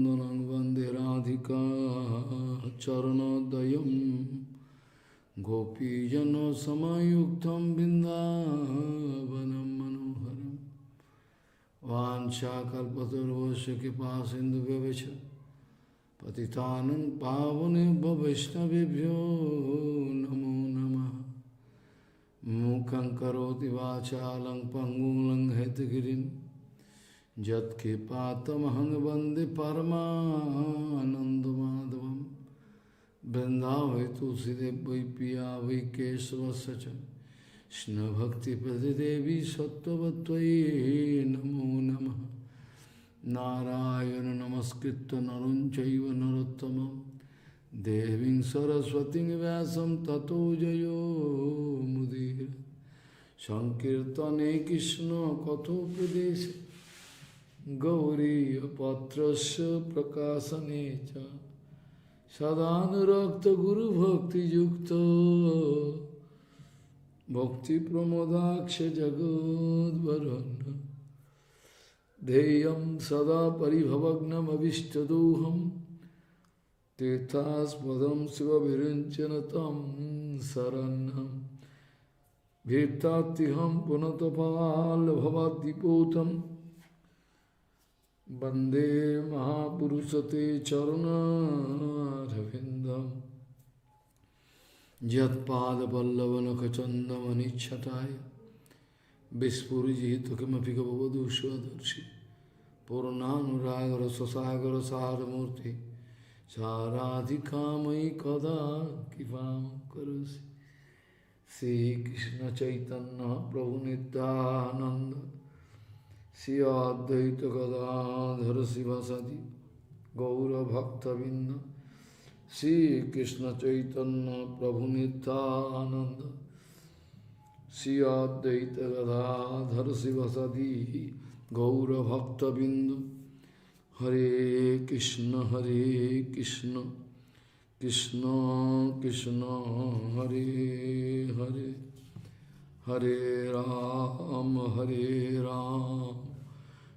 Nang Vande Radhika Charanodayam Gopijano Samayuktam Bindavanam Manoharam Vancha Kalpatarvasya Kipasindhu Vyavacha Patitanam Pavane Vaishnavibhyo Namo Namaha Mukhaṁ Karoti Vachalang Pangulang Hetagirim Jat Kripatamahang Vande Paramanandamadavam Vrindavai Tulsidev Vai Piya Vai Kesava Sacha Shna Bhakti Pradidevi Sattvatvai Namo Namaha Narayana Namaskritta Narunchaiva Narottamam Deving Saraswati Vyasam Tato Jayo Mudira Sankirtane Krishna Katho Pradesh Gauri Patrasya Prakasanecha Sadhanurakta Guru Bhakti Yukta Bhakti Pramodaksha Jagad Varana Deyam Sada Paribhavagnam Avishtadoham Tirthas Padam Siva Virinchanatam Saranam Virtatiham Punatapal Bhavadipotam Bande Mahapurusate Charana Ravindam Jat Pada Pallavana Kachandamanichatai Vispuriji Tukimapika Bhavadusha Darshi Purnanuragara Sasagara Saramurti Saradhikamai Kada Kivam Karasi Sri Krishna Chaitanya Prabhu Nityananda Sri Advaita Gadadhara Sivasadi Gaura Bhakta Vinda Sri Krishna Chaitanya Prabhu Nityananda Sri Advaita Gadadhara Sivasadi Gaura Bhakta Vinda Hare Krishna Krishna Krishna Hare Hare Hare Ram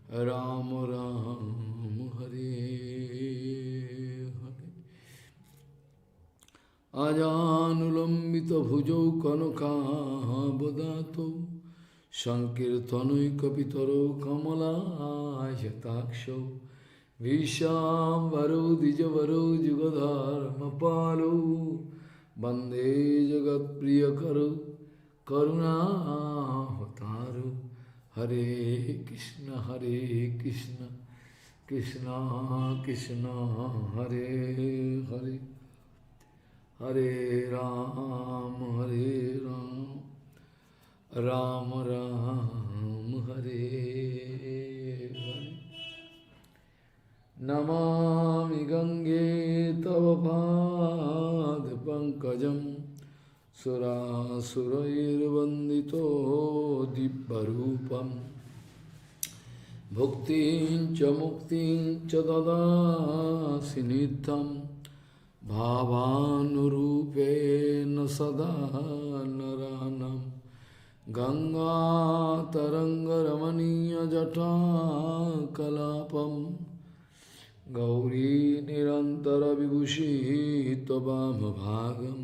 Ram Ram Hare Hare Ajanulambita bhujau kanaka badato Sankirtanoi kapitaro kamala yataksho Vishambaro dijavaro jugadharma palo Bande jagat priyakaro Karuna Hataru Hare Krishna Krishna Krishna Hare Hare Hare Ram Ram Ram Hare Hare Namami Gange Tava Pad Pankajam Sura Surair Vandito Dibbarupam Bhuktin Cha Muktin Cha Dada Sinitam Bhavanurupe Nasada Naranam Ganga Taranga Ramaniya Jata Kalapam Gauri Nirantara Vibhushi Tobama Bhagam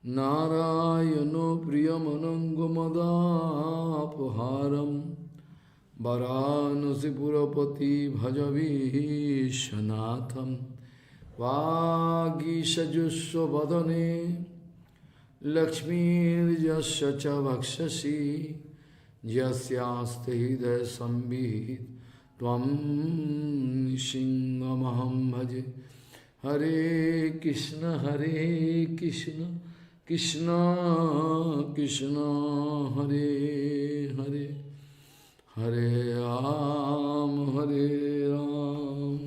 Narayano Priyamanangamadapaharam Varanasi Purapati Bhajavishanatham Vagisajusva Vadane Lakshmir Jasya Cha Vakshasi Jasyaste Hidaya Sambhid Tvam Nishingamaham Bhaje Hare Krishna Krishna Krishna Hare Hare Hare Ram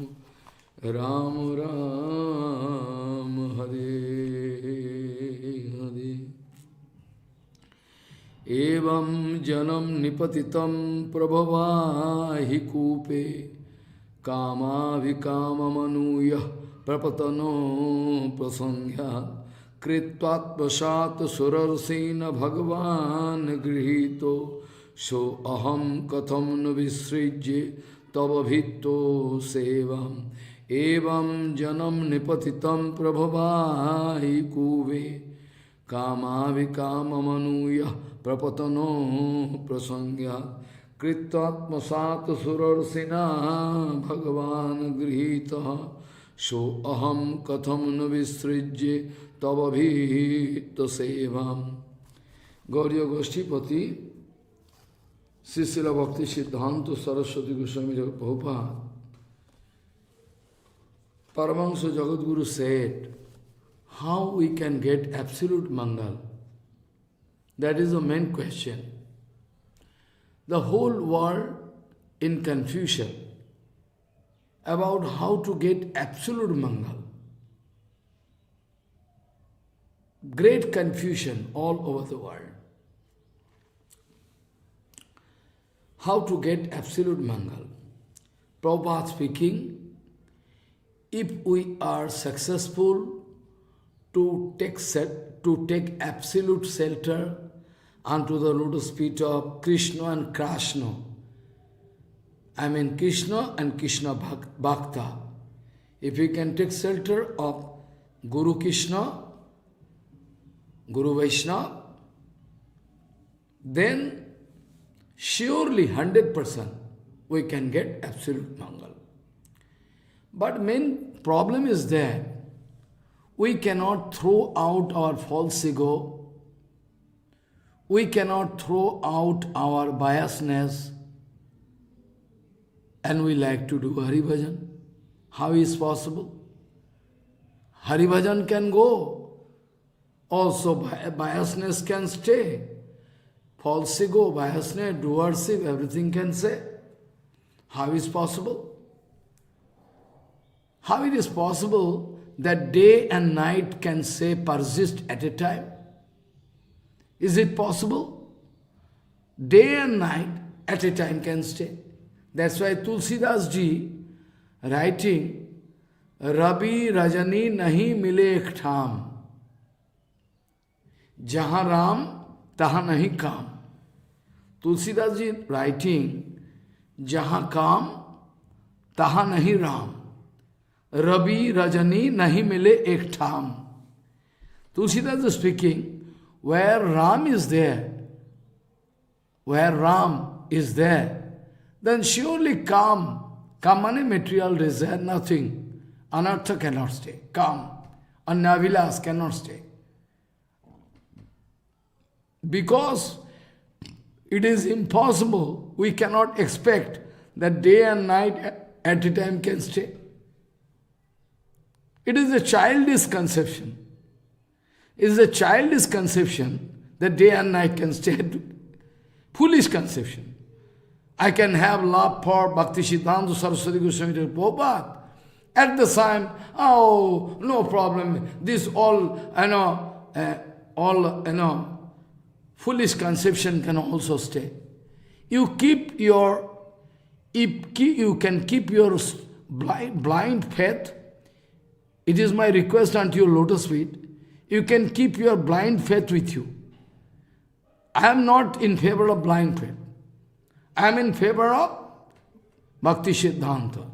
Ram Ram Hare Hare Evam janam nipatitam prabhavahi kupe Kama vikama manuya prapatano prasangya Kritvat prasat surarsena bhagavan grihito So aham katham na visrijye tava bhitto sevam evam janam nipatitam prabhavai kuve kamavikamanuya prapatano prasangya Kritatmasat surarsina bhagavan grihita so aham katham navisrijye tavabhita sevam. Gauriya Goshtipati, Srila Bhakti Siddhanta Saraswati Goswami Prabhupada, Paramahansa Jagadguru said, how we can get absolute Mangal? That is the main question. The whole world in confusion about how to get absolute Mangal. Great confusion all over the world. How to get absolute Mangal? Prabhupada speaking, if we are successful to take absolute shelter unto the lotus feet of Krishna and Krishna, I mean Krishna and Krishna Bhakta. If we can take shelter of Guru Krishna, Guru Vaishnava, then surely 100% we can get absolute Mangal. But main problem is that we cannot throw out our false ego, we cannot throw out our biasness, and we like to do Hari Bhajan. How is possible? Hari Bhajan can go, also biasness can stay. False ego, biasness, doership, everything can say. How is possible? How it is possible that day and night can say persist at a time? Is it possible? Day and night at a time can stay. That's why Tulsidas ji writing, Rabi Rajani nahi mile ek tham, jahan Ram tahan nahi kam. Tulsidas ji writing, jahan kam tahan nahi Ram. Rabi Rajani nahi mile ek tham. Tulsidas is speaking, where Ram is there, then surely calm means material desire, nothing. Anartha cannot stay. Calm. Annavilas cannot stay. Because it is impossible, we cannot expect that day and night at a time can stay. It is a childish conception. It is a childish conception that day and night can stay. Foolish conception. I can have love for Bhakti Siddhanta Saraswati Goswami Prabhupada. At the time, oh, no problem. This all, foolish conception can also stay. You can keep your blind faith. It is my request unto your lotus feet. You can keep your blind faith with you. I am not in favor of blind faith. I am in favor of Bhakti Siddhanta.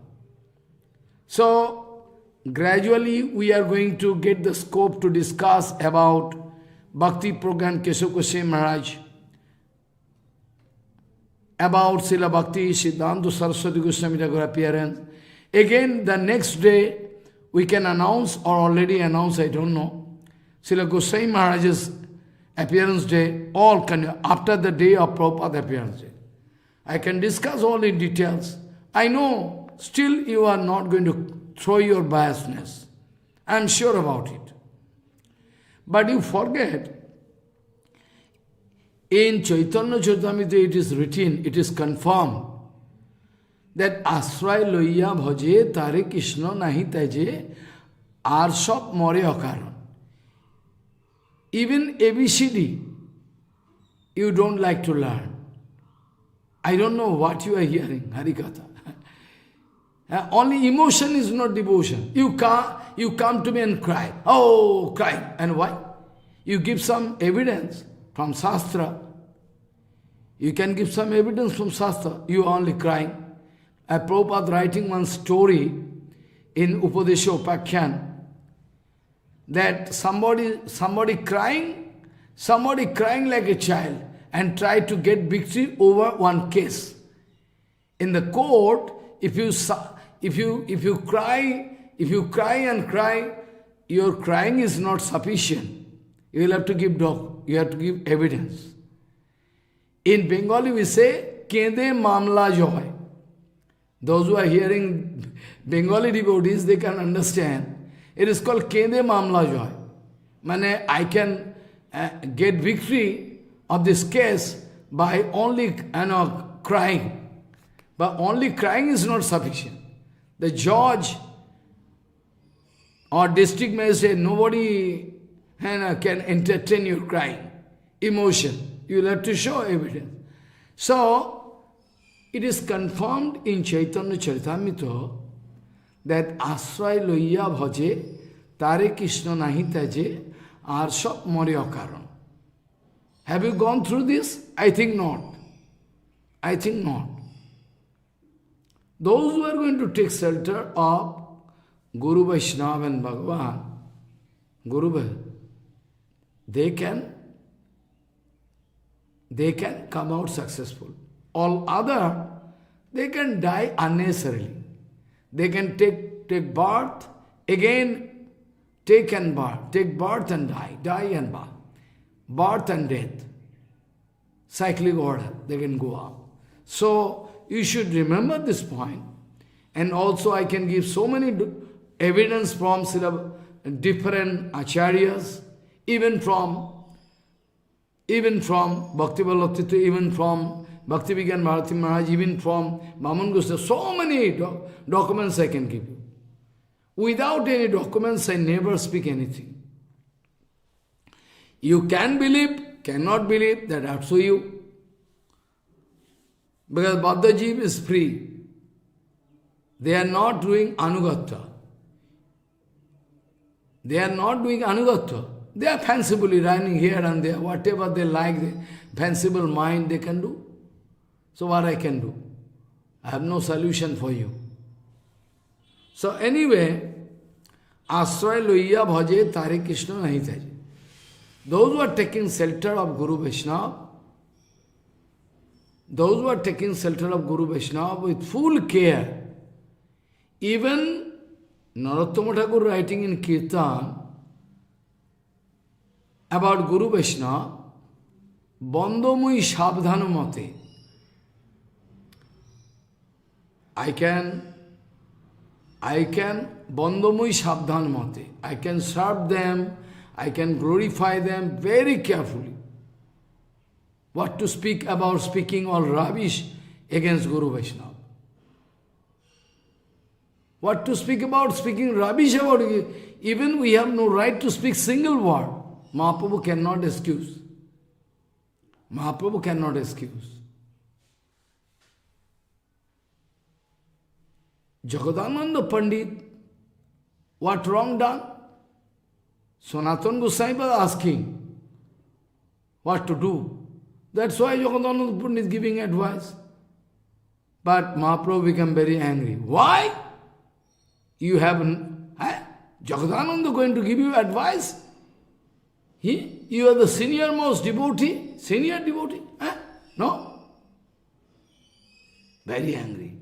So, gradually we are going to get the scope to discuss about Bhakti program Keshav Goswami Maharaj, about Srila Bhakti Siddhanta Saraswati Goswami Thakur appearance. Again, the next day, we can announce, or already announce, I don't know, Srila Goswami Maharaj's appearance day, after the day of Prabhupada appearance day. I can discuss all in details. I know, still you are not going to throw your biasness. I am sure about it. But you forget, in Chaitanya Charitamrita it is written, it is confirmed, that Asray loiya bhaje tare Krishna nahi taje arshop more akaran. Even ABCD, you don't like to learn. I don't know what you are hearing, Harikatha. Only emotion is not devotion. You come to me and cry. Oh, cry. And why? You give some evidence from Shastra. You can give some evidence from Shastra. You are only crying. Prabhupada writing one story in Upadesha Upakhyan, that somebody crying like a child and try to get victory over one case. In the court, if you cry and cry, your crying is not sufficient. You will have to give evidence. In Bengali we say, Kede mamla joy. Those who are hearing Bengali devotees, they can understand. It is called Kede mamla joy. Mane, I can get victory of this case by only crying. But only crying is not sufficient. The judge or district magistrate, nobody can entertain your crying, emotion. You will have to show evidence. So, it is confirmed in Chaitanya Charitamrita that Asray loiya bhaje, tare Krishna nahi taje, ar sab morya karan. Have you gone through this? I think not. I think not. Those who are going to take shelter of Guru Vaishnava and Bhagavan, they can come out successful. All other, they can die unnecessarily. They can take birth, again take birth and die and birth and death. Cyclic order, they can go up. So, you should remember this point. And also I can give so many evidence from different acharyas, even from Bhakti Vallabh, even from Bhakti Vigyan Bharati Maharaj, even from Maman Goswami. So many documents I can give you. Without any documents, I never speak anything. You can believe, cannot believe, that up to you. Because Baddha Jeev is free. They are not doing Anugatha. They are not doing Anugatha. They are fancifully running here and there. Whatever they like, the fanciful mind they can do. So what I can do? I have no solution for you. So anyway, Asray loiya bhaje tare Krishna nahi taje. Those who are taking shelter of Guru Vaishnava, with full care, even Narottama Thakur writing in Kirtan about Guru Vaishnava, Bandamui Shabdhanu Mate. I can Bandamui Shabdhan Mate. I can serve them, I can glorify them very carefully. What to speak about speaking all rubbish against Guru Vaishnava. What to speak about speaking rubbish about it. Even we have no right to speak single word. Mahaprabhu cannot excuse. Mahaprabhu cannot excuse. Jagadananda Pandit, what wrong done? Sanatana Goswami was asking what to do. That's why Jagadananda Pandit is giving advice. But Mahaprabhu became very angry. Why? You haven't, Jagadananda going to give you advice? You are the senior most devotee? Senior devotee? No? Very angry.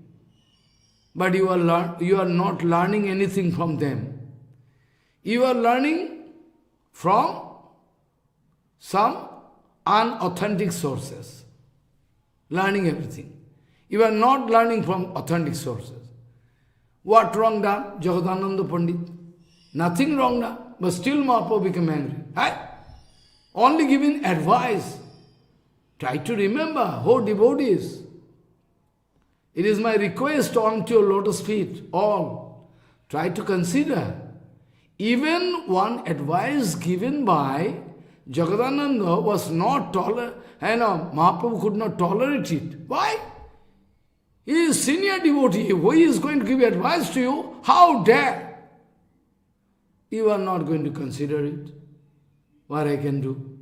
But you are not learning anything from them. You are learning from some unauthentic sources. Learning everything. You are not learning from authentic sources. What wrong done? Jagadananda Pandit. Nothing wrong done. But still Mahaprabhu became angry. Only giving advice. Try to remember, oh devotees. It is my request unto your lotus feet, all. Try to consider. Even one advice given by Jagadananda was not tolerant, and Mahaprabhu could not tolerate it. Why? He is senior devotee. Who is going to give advice to you? How dare? You are not going to consider it. What I can do?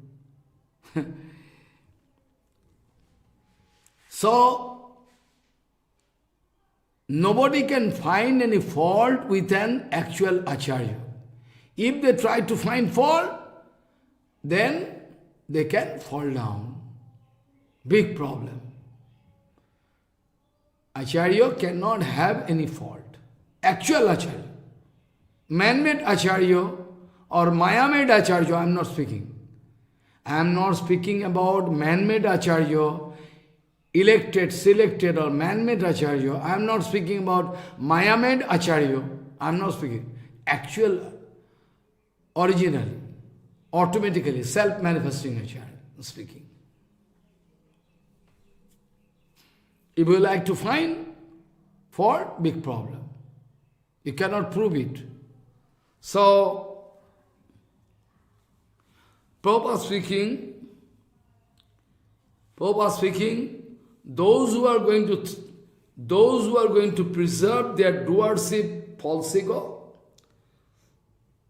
So, Nobody can find any fault with an actual acharya. If they try to find fault, then they can fall down. Big problem. Acharya cannot have any fault. Actual acharya. Man-made acharya or Maya-made acharya, I am not speaking. I am not speaking about man-made acharya, elected, selected or man-made acharya. I am not speaking about Maya-made acharya. I am not speaking. Actual, originally, automatically, self-manifesting acharya, I am speaking. If you like to find fault, big problem. You cannot prove it. So, Prabhupada speaking, those who are going to preserve their doership false ego,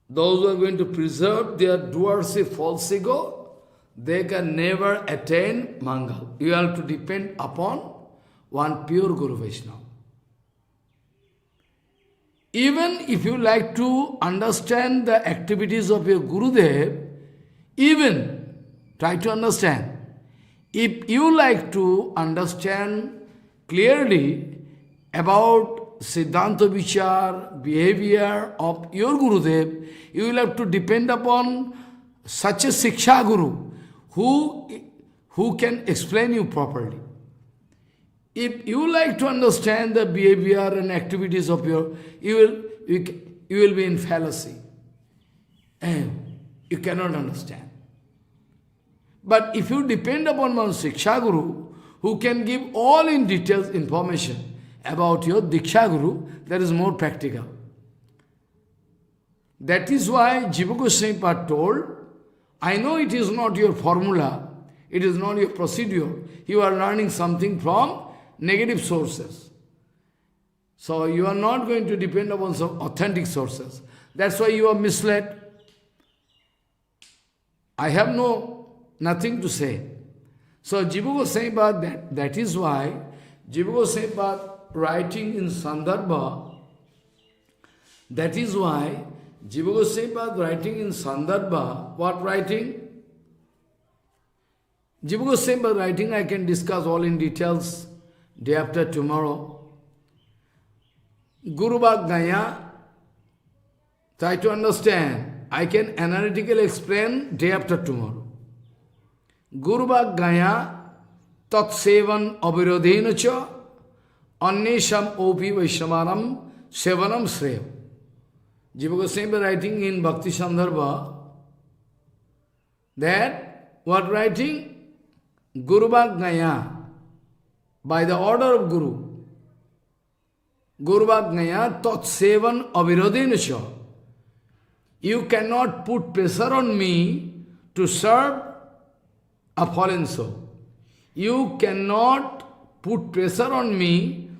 those who are going to preserve their doership false ego, they can never attain Mangal. You have to depend upon one pure Guru Vaishnava. Even if you like to understand the activities of your Gurudev, even try to understand. If you like to understand clearly about Siddhanta Vichar, behavior of your Gurudev, you will have to depend upon such a Siksha Guru who can explain you properly. If you like to understand the behavior and activities of your, you will be in fallacy. And you cannot understand. But if you depend upon one Siksha Guru, who can give all in details information about your Diksha Guru, that is more practical. That is why Jiva Goswami Pad told, I know it is not your formula, it is not your procedure, you are learning something from negative sources. So you are not going to depend upon some authentic sources. That's why you are misled. I have nothing to say. So Jiva Goswami Pad, that is why Jiva Goswami Pad writing in Sandarbha, that is why Jiva Goswami Pad writing in Sandarbha, what writing? Jiva Goswami Pad writing, I can discuss all in details day after tomorrow. Guru Bhag Gaya, try to understand. I can analytically explain day after tomorrow. Guru Bhag Gaya, Tat Sevan Avirodhena Cha, Annesham Opi Vaishnavanam Sevanam Sreya. Jiva Goswami writing in Bhakti Sandarbha that what writing? Guru Bhag Gaya, by the order of Guru. Guru Bhag Gaya Tat Sevan Avirodhena Cha. You cannot put pressure on me to serve a fallen soul. You cannot put pressure on me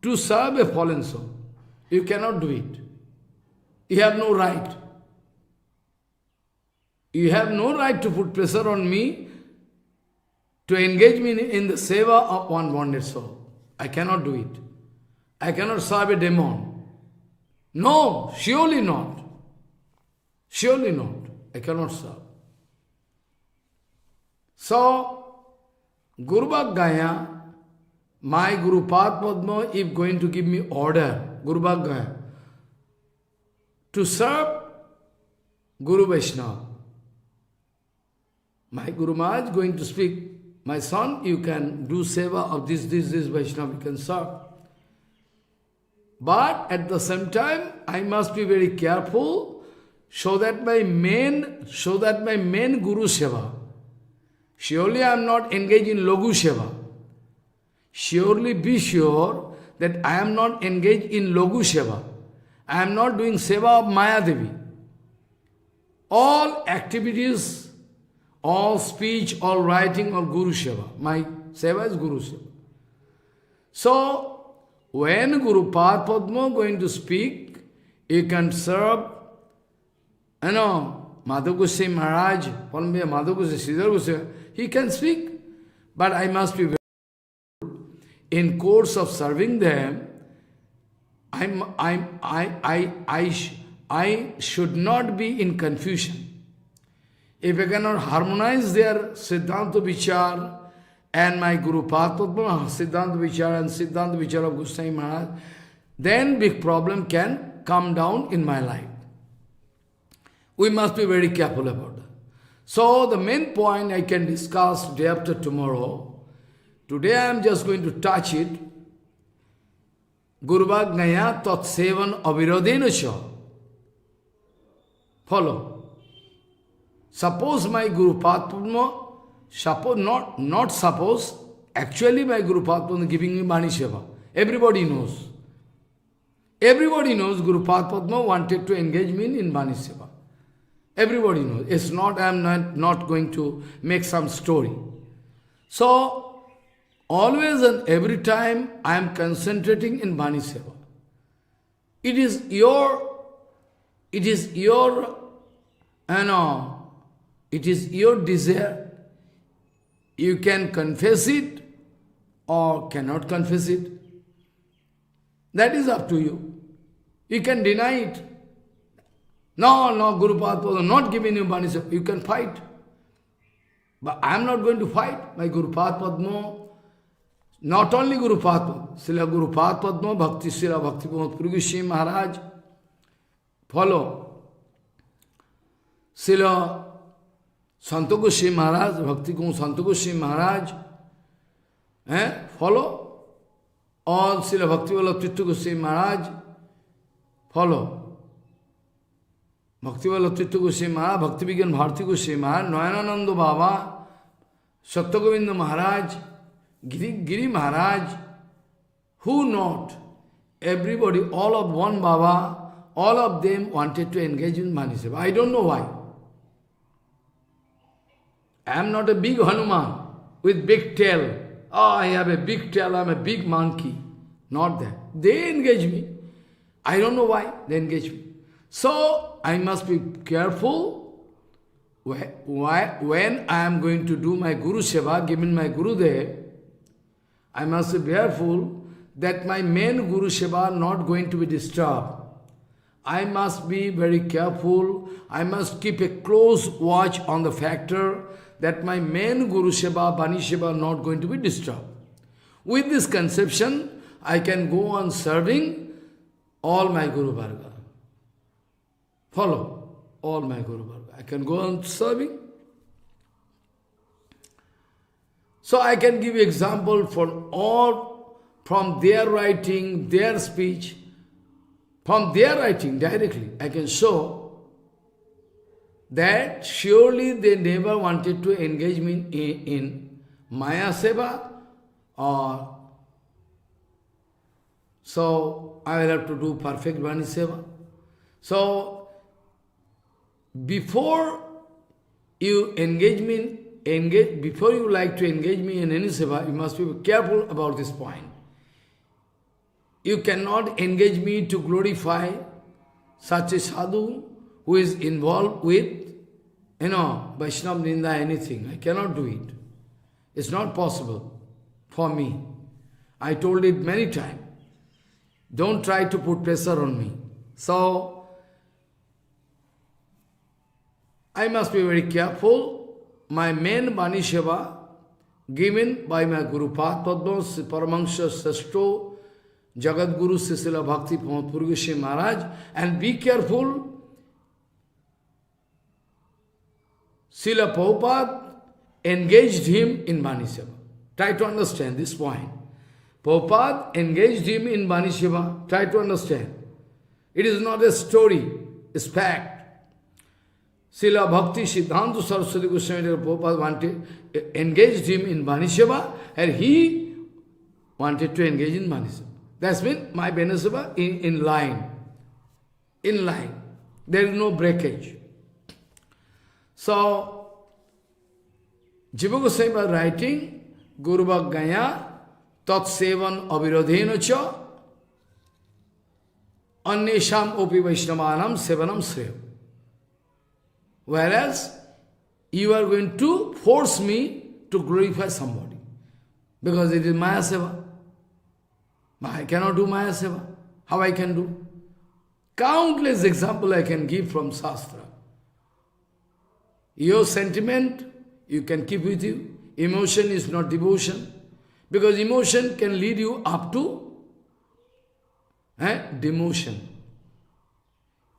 to serve a fallen soul. You cannot do it. You have no right. You have no right to put pressure on me to engage me in the seva of one wounded soul. I cannot do it. I cannot serve a demon. No, surely not. Surely not. I cannot serve. So, Guru Bhag Gaya, my Guru Pad Padma, if going to give me order, Guru Bhag Gaya, to serve Guru Vaishnava. My Guru Maharaj is going to speak, my son, you can do seva of this Vaishnava, you can serve. But at the same time, I must be very careful so that my main Guru Seva, surely I am not engaged in Logu Seva. Surely be sure that I am not engaged in Logu Seva. I am not doing Seva of Maya Devi. All activities, all speech, all writing, all Guru Seva. My Seva is Guru Seva. So, when Guru Pad Padma going to speak, you can serve, Madhav Goswami Maharaj, Madhav Goswami, Sridhar Goswami, he can speak. But I must be very in course of serving them, I should not be in confusion. If I cannot harmonize their Siddhanta Vichar and my Guru Padma, Siddhanta Vichar and Siddhanta Vichar of Goswami Maharaj, then big problem can come down in my life. We must be very careful about that. So the main point I can discuss day after tomorrow. Today I am just going to touch it. Gurvagaya tat sevan avirodena cha. Follow. Suppose my Guru Padma, suppose not suppose, actually my Guru Padma is giving me Bani Seva. Everybody knows. Everybody knows Guru Padma wanted to engage me in Bani Seva. Everybody knows. It's not, I am not going to make some story. So, always and every time I am concentrating in Bani Seva. It is your desire. You can confess it or cannot confess it. That is up to you. You can deny it. No, Guru Padma not giving you Bani Seva. You can fight. But I am not going to fight. My Guru Padma, not only Guru Padma, Srila Guru Padma, Bhakti Srila Bhakti Puri Goswami Maharaj, follow. Srila Santa Goswami Maharaj, Bhakti Kum Santa Goswami Maharaj, follow. All Srila Bhakti Vallabh Tirtha Goswami Maharaj, follow. Bhakti Vallabh Tirtha Goswami Maharaj, Bhakti Vigyan Bharati Goswami Maharaj, Nayanananda Baba, Satyagovinda Maharaj, Giri Maharaj, who not? Everybody, all of one Baba, all of them wanted to engage in Bani Seva. I don't know why. I am not a big Hanuman with big tail. Oh, I have a big tail, I am a big monkey. Not that. They engage me. I don't know why they engage me. So, I must be careful when I am going to do my Guru Seva, given my Guru there, I must be careful that my main Guru Seva not going to be disturbed. I must be very careful. I must keep a close watch on the factor that my main Guru Seva, Bani Seva not going to be disturbed. With this conception, I can go on serving all my Guru Varga. Follow all my Guru Varga. I can go on serving. So I can give you example from their writing, their speech, from their writing directly. I can show that surely they never wanted to engage me in Maya Seva, or so I will have to do perfect Bani Seva. So before you before you like to engage me in any seva, you must be careful about this point. You cannot engage me to glorify such a sadhu who is involved with, Vaishnava Ninda, anything. I cannot do it. It's not possible for me. I told it many times. Don't try to put pressure on me. So, I must be very careful. My main Bani Seva given by my Guru Padma, Paramahansa Sashto, Jagat Guru Srila Bhakti Puri Goswami Maharaj, and be careful. Srila Prabhupada engaged him in Bani Seva. Try to understand this point. Prabhupada engaged him in Bani Seva. Try to understand. It is not a story, it's fact. Srila Bhakti Siddhanta Saraswati Goswami Prabhupada engaged him in Bani Seva, and he wanted to engage in Bani Seva. That's mean my Bani Seva in line. In line. There is no breakage. So, Jiva Goswami was writing, Guru Bhagaya tat sevan avirodhena cha annesham opi vaishnavanam sevanam sreya. Whereas, you are going to force me to glorify somebody. Because it is Maya Seva. I cannot do Maya Seva. How I can do? Countless example I can give from Shastra. Your sentiment, you can keep with you. Emotion is not devotion. Because emotion can lead you up to demotion.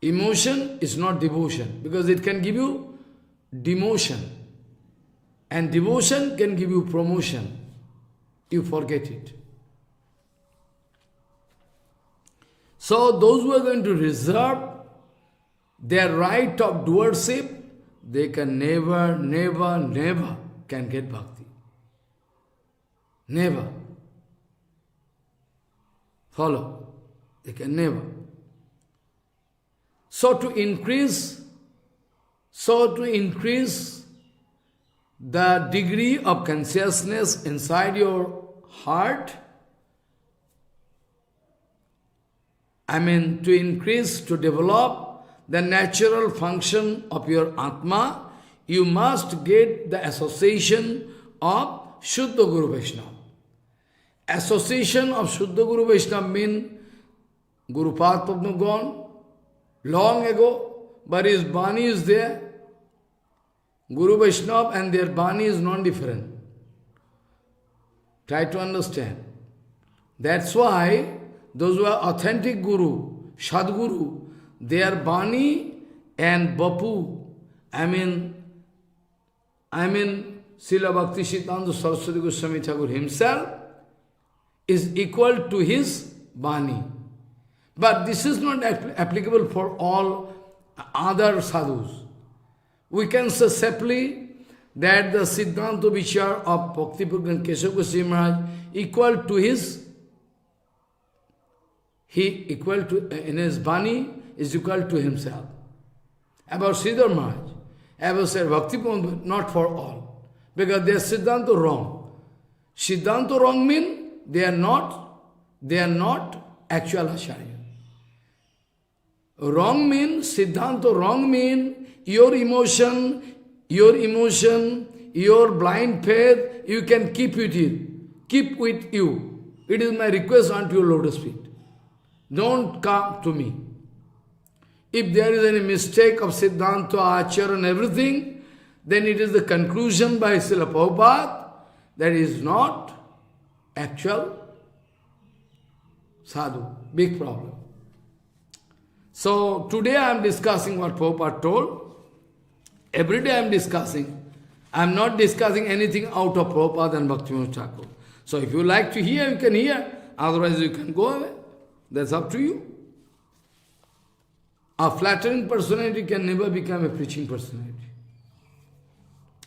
Emotion is not devotion, because it can give you demotion. And devotion can give you promotion. You forget it. So those who are going to reserve their right of doership, they can never can get bhakti. Never. Follow. They can never. So to increase the degree of consciousness inside your heart, to develop the natural function of your Atma, you must get the association of Shuddha Guru Vaishnava. Association of Shuddha Guru Vaishnava means Guru Padma gone long ago, but his Bani is there. Guru Vaishnava and their Bani is non-different. Try to understand. That's why those who are authentic Guru, Sadguru, their Bani and Bapu, Srila Bhakti Siddhanta Saraswati Goswami Thakur himself is equal to his Bani. But this is not applicable for all other sadhus. We can say simply that the Siddhanta vichar of Bhakti Purgan Keshav Goswami Maharaj equal to his, in his Bani is equal to himself. About Sridhar Maharaj, about Sri Bhakti Purgan, not for all. Because their Siddhanta wrong. Siddhanta wrong means they are not actual Acharya. Wrong means, Siddhanta wrong means, your emotion, your blind faith, you can keep with it. Keep with you. It is my request unto your lotus feet. Don't come to me. If there is any mistake of Siddhanta, Acharya and everything, then it is the conclusion by Srila Prabhupada that is not actual sadhu. Big problem. So today I am discussing what Prabhupada told. Every day I am discussing. I am not discussing anything out of Prabhupada and Bhaktivinoda Thakur. So if you like to hear, you can hear. Otherwise you can go away. That's up to you. A flattering personality can never become a preaching personality.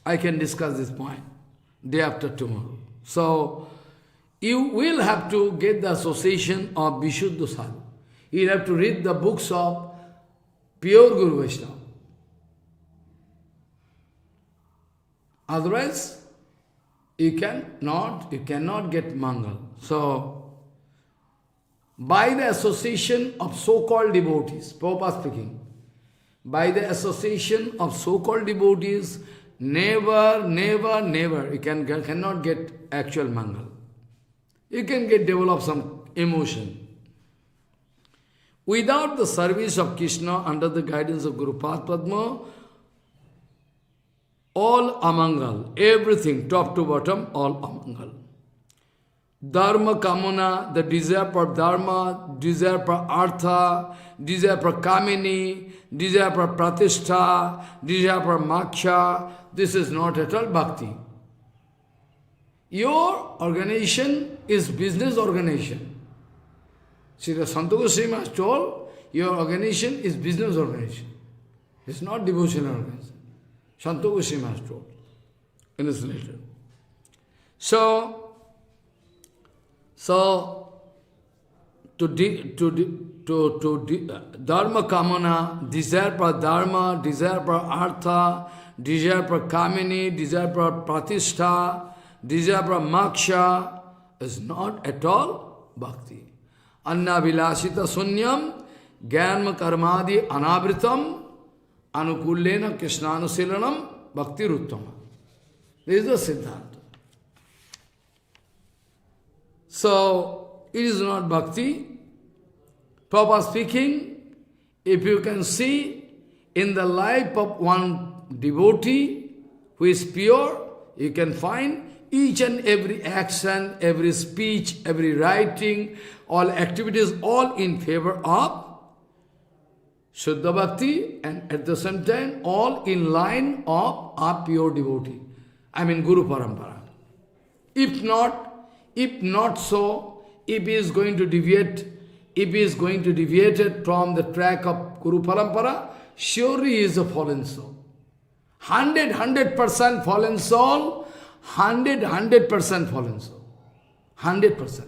I can discuss this point day after tomorrow. So, you will have to get the association of Vishuddha Sadhu. You have to read the books of pure Guru Vaishnava. Otherwise, you cannot get Mangal. So, by the association of so-called devotees, Prabhupada speaking, by the association of so-called devotees, never, you cannot get actual Mangal. You can develop some emotion. Without the service of Krishna under the guidance of Guru Padma, all amangal, everything, top to bottom, all amangal. Dharma kamana, the desire for dharma, desire for artha, desire for kamini, desire for pratishtha, desire for moksha, this is not at all bhakti. Your organization is business organization. See, the Santa Goswami has told, your organization is business organization. It's not devotional organization. Santa Goswami has told in his letter. So dharma kamana, desire for dharma, desire for artha, desire for kamini, desire for pratishtha, desire for moksha is not at all bhakti. Anna vilasita sunyam, jnanma karmadi anavritam, anukullena krishnanasilanam bhakti ruttama. This is the Siddhanta. So, it is not bhakti. Prabhupada speaking, if you can see in the life of one devotee who is pure, you can find each and every action, every speech, every writing, all activities, all in favor of Shuddha Bhakti, and at the same time, all in line of a pure devotee. I mean Guru Parampara. If not so, if he is going to deviate, from the track of Guru Parampara, surely he is a fallen soul. 100% fallen soul, 100% fallen soul. 100%.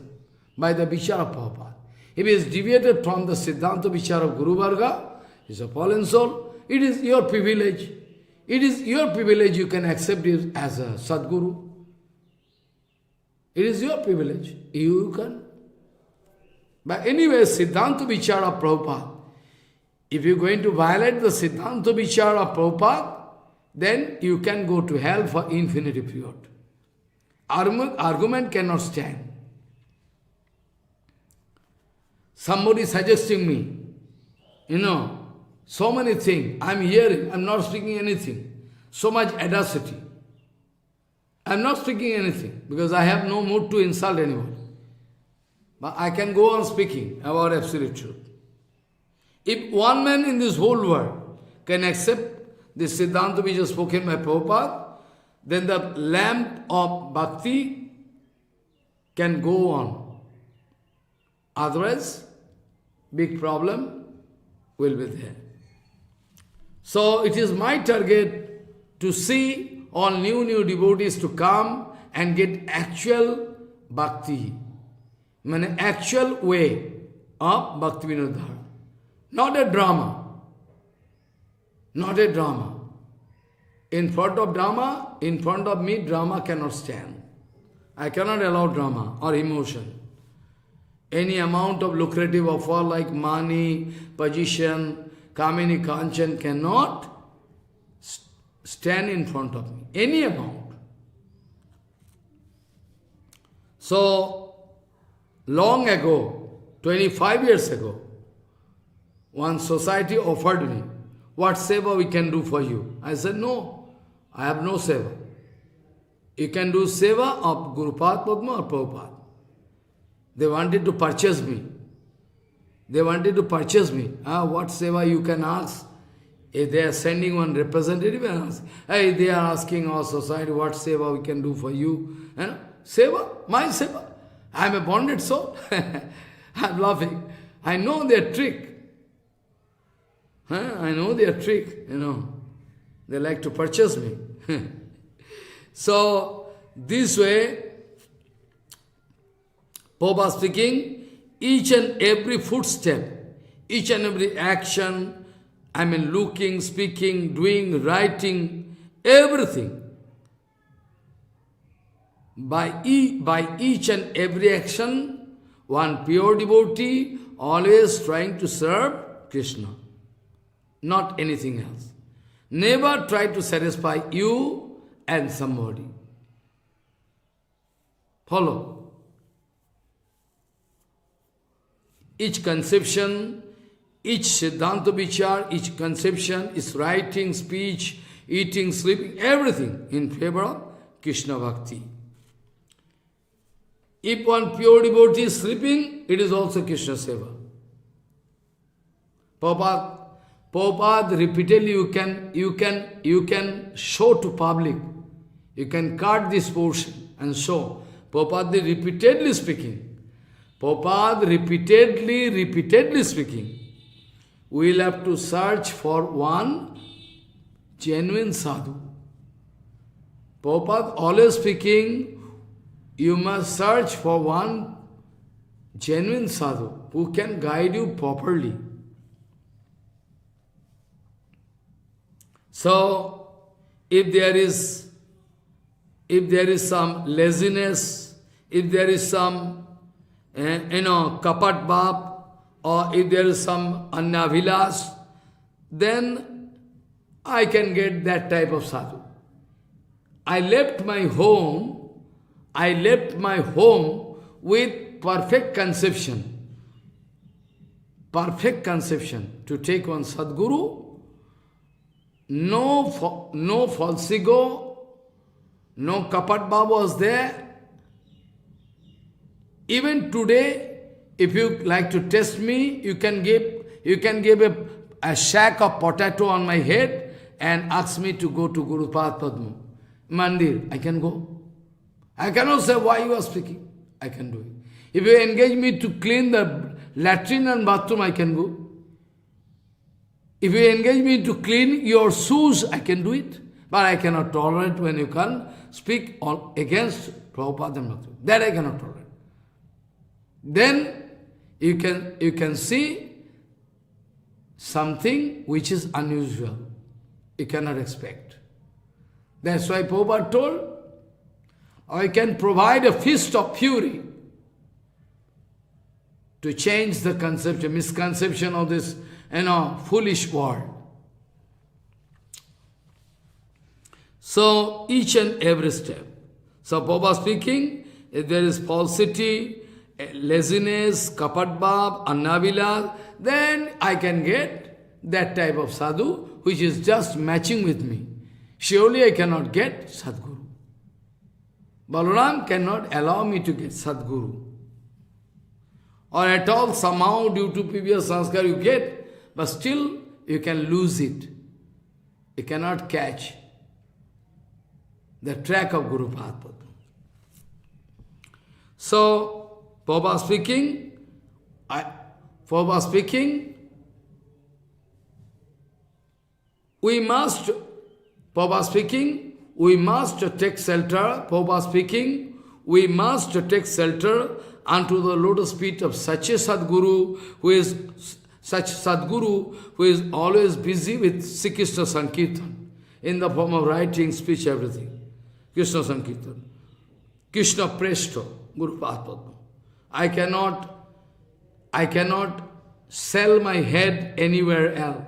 By the vichar of Prabhupada. If he is deviated from the Siddhanta vichar of Guru Varga, he is a fallen soul. It is your privilege. It is your privilege you can accept it as a Sadguru. It is your privilege. You can. But anyway, Siddhanta vichar of Prabhupada, if you are going to violate the Siddhanta vichar of Prabhupada, then you can go to hell for infinity period. Argument cannot stand. Somebody suggesting me, so many things. I am hearing, I am not speaking anything. So much audacity. I am not speaking anything because I have no mood to insult anyone. But I can go on speaking about absolute truth. If one man in this whole world can accept this Siddhanta which is spoken by Prabhupada, then the lamp of bhakti can go on. Otherwise, big problem will be there. So it is my target to see all new devotees to come and get actual bhakti, an actual way of bhakti vinodhara. Not a drama. Not a drama. In front of me, drama cannot stand. I cannot allow drama or emotion. Any amount of lucrative offer like money, position, kamini, kanchan cannot stand in front of me. Any amount. So, long ago, 25 years ago, one society offered me, what seva we can do for you? I said, no, I have no seva. You can do seva of Guru Padma or Prabhupada. They wanted to purchase me. What seva you can ask? If they are sending one representative and ask, hey, they are asking our society what seva we can do for you. Seva? My seva? I am a bonded soul. I am laughing. I know their trick. I know their trick, They like to purchase me. So, this way, Prabhupada speaking, each and every footstep, each and every action, looking, speaking, doing, writing, everything. By each and every action, one pure devotee always trying to serve Krishna, not anything else. Never try to satisfy you and somebody. Follow. Each conception, each Siddhanta vichar, each conception is writing, speech, eating, sleeping, everything in favor of Krishna Bhakti. If one pure devotee is sleeping, it is also Krishna Seva. Prabhupada repeatedly you can show to public. You can cut this portion and show. Prabhupada repeatedly speaking. Prabhupada repeatedly speaking. We will have to search for one genuine sadhu. Prabhupada always speaking, you must search for one genuine sadhu who can guide you properly. So, if there is some laziness, if there is some, kapat bhab, or if there is some annavilas, then I can get that type of sadhu. I left my home with perfect conception perfect conception to take one Sadguru. No false ego, no kapat bhava was there. Even today, if you like to test me, you can give a sack of potato on my head and ask me to go to Guru Padma Mandir. I can go. I cannot say why you are speaking. I can do it. If you engage me to clean the latrine and bathroom, I can go. If you engage me to clean your shoes, I can do it. But I cannot tolerate when you can speak against Prabhupada and Bhakti. That I cannot tolerate. Then you can see something which is unusual. You cannot expect. That's why Prabhupada told, I can provide a fist of fury to change the conception, misconception of this, foolish world. So, each and every step. So, Prabhupada speaking, if there is falsity, laziness, kapat bhav, annavila, then I can get that type of sadhu which is just matching with me. Surely I cannot get Sadguru. Balaram cannot allow me to get Sadguru. Or at all, somehow due to previous sanskar you get, but still you can lose it. You cannot catch the track of Guru Padma. So, Prabhupada speaking, we must take shelter, Prabhupada speaking, we must take shelter unto the lotus feet of such a Sadguru, who is always busy with Sri Krishna Sankirtan, in the form of writing, speech, everything. Krishna Sankirtan. Krishna Presto, Guru Padma. I cannot sell my head anywhere else.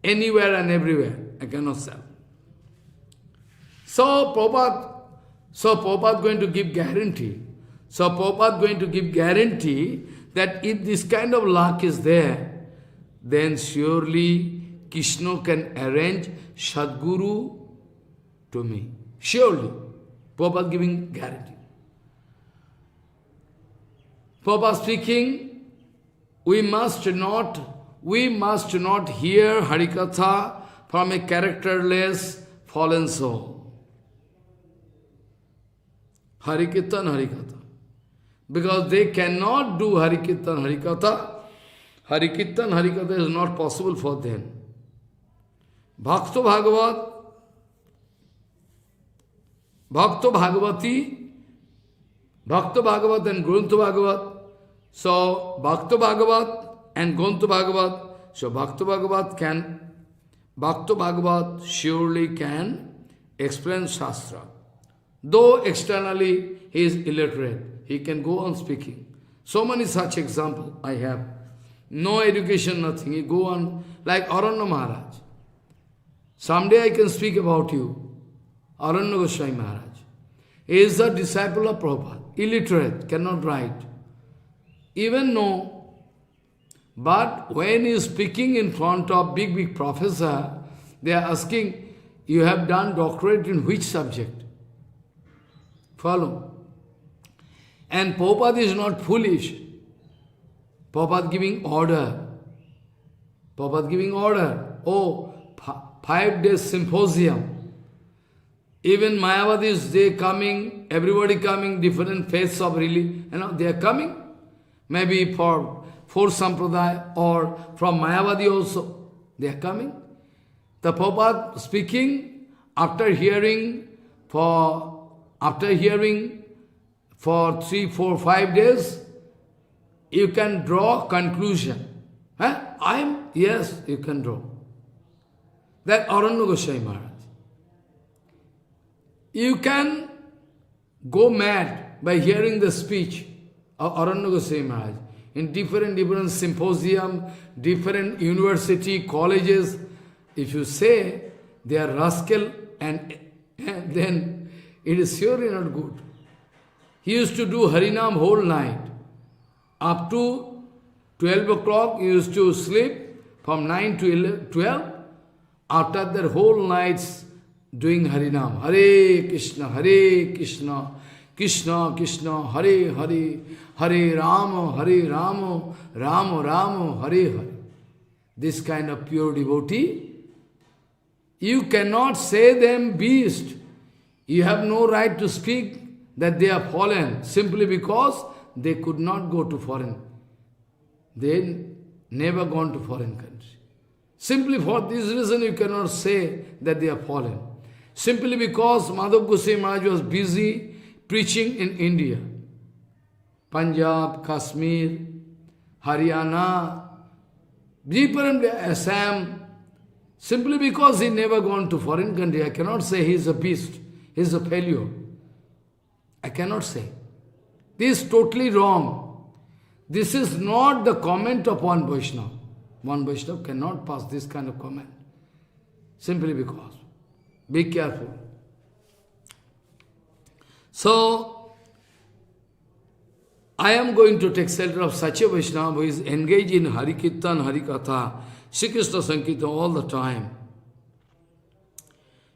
Anywhere and everywhere. I cannot sell. So Prabhupada going to give guarantee. So Prabhupada going to give guarantee that if this kind of luck is there, then surely Krishna can arrange Sadguru to me. Surely. Prabhupada giving guarantee. Prabhupada speaking, we must not hear Harikatha from a characterless fallen soul. Harikatha. Because they cannot do Harikatha. Harikatha is not possible for them. Bhakta Bhagavati, Bhakta Bhagavat and Grantha Bhagavat. So, Bhakta Bhagavat and Grantha Bhagavat. So, Bhakta Bhagavat surely can explain Shastra. Though externally he is illiterate, he can go on speaking. So many such examples I have. No education, nothing. He go on like Aranya Maharaj. Someday I can speak about you. Aranya Goswami Maharaj. He is a disciple of Prabhupada. Illiterate, cannot write. Even know. But when he is speaking in front of big professor, they are asking, you have done doctorate in which subject? Follow. And Prabhupada is not foolish. Prabhupada giving order. Oh, 5 days symposium. Even Mayavadis, they coming, everybody coming, different faiths of religion, they are coming. Maybe for Sampradaya or from Mayavadi also, they are coming. The Prabhupada speaking, after hearing for 3, 4, 5 days, you can draw conclusion. Yes, you can draw. That Aranya Goswami Maharaj. You can go mad by hearing the speech of Aranya Goswami Maharaj in different symposium, different university, colleges. If you say they are rascal, and then it is surely not good. He used to do Harinam whole night, up to 12 o'clock you used to sleep, from 9 to 11, 12. After their whole nights doing Harinam. Hare Krishna, Krishna Krishna, Hare Hare, Hare Rama, Rama Rama, Hare Hare. This kind of pure devotee, you cannot say them beast. You have no right to speak that they are fallen, simply because they could not go to foreign. They never gone to foreign country. Simply for this reason you cannot say that they are fallen. Simply because Madhav Goswami Maharaj was busy preaching in India, Punjab, Kashmir, Haryana, different Assam. Simply because he never gone to foreign country, I cannot say he is a beast, he is a failure. I cannot say. This is totally wrong. This is not the comment of one Vaishnava. One Vaishnava cannot pass this kind of comment. Simply because. Be careful. So, I am going to take shelter of such a Vaishnava who is engaged in Harikatha and Harikatha, Shri Krishna Sankirtan all the time.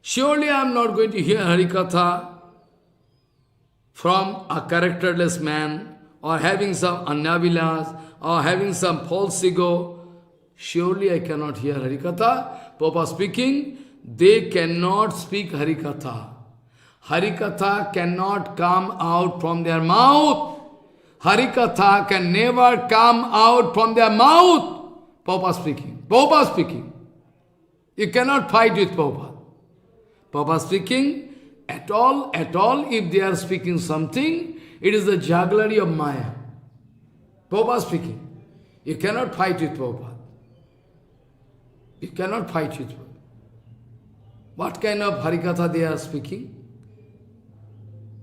Surely I am not going to hear Harikatha from a characterless man, or having some annavilas, or having some false ego. Surely I cannot hear Harikatha. Papa speaking, they cannot speak Harikatha. Harikatha cannot come out from their mouth. Harikatha can never come out from their mouth. Papa speaking. Papa speaking. You cannot fight with Papa. Papa speaking, at all, if they are speaking something, it is the jugglery of Maya. Papa speaking. You cannot fight with Prabhupada. You cannot fight with Prabhupada. What kind of Harikatha they are speaking?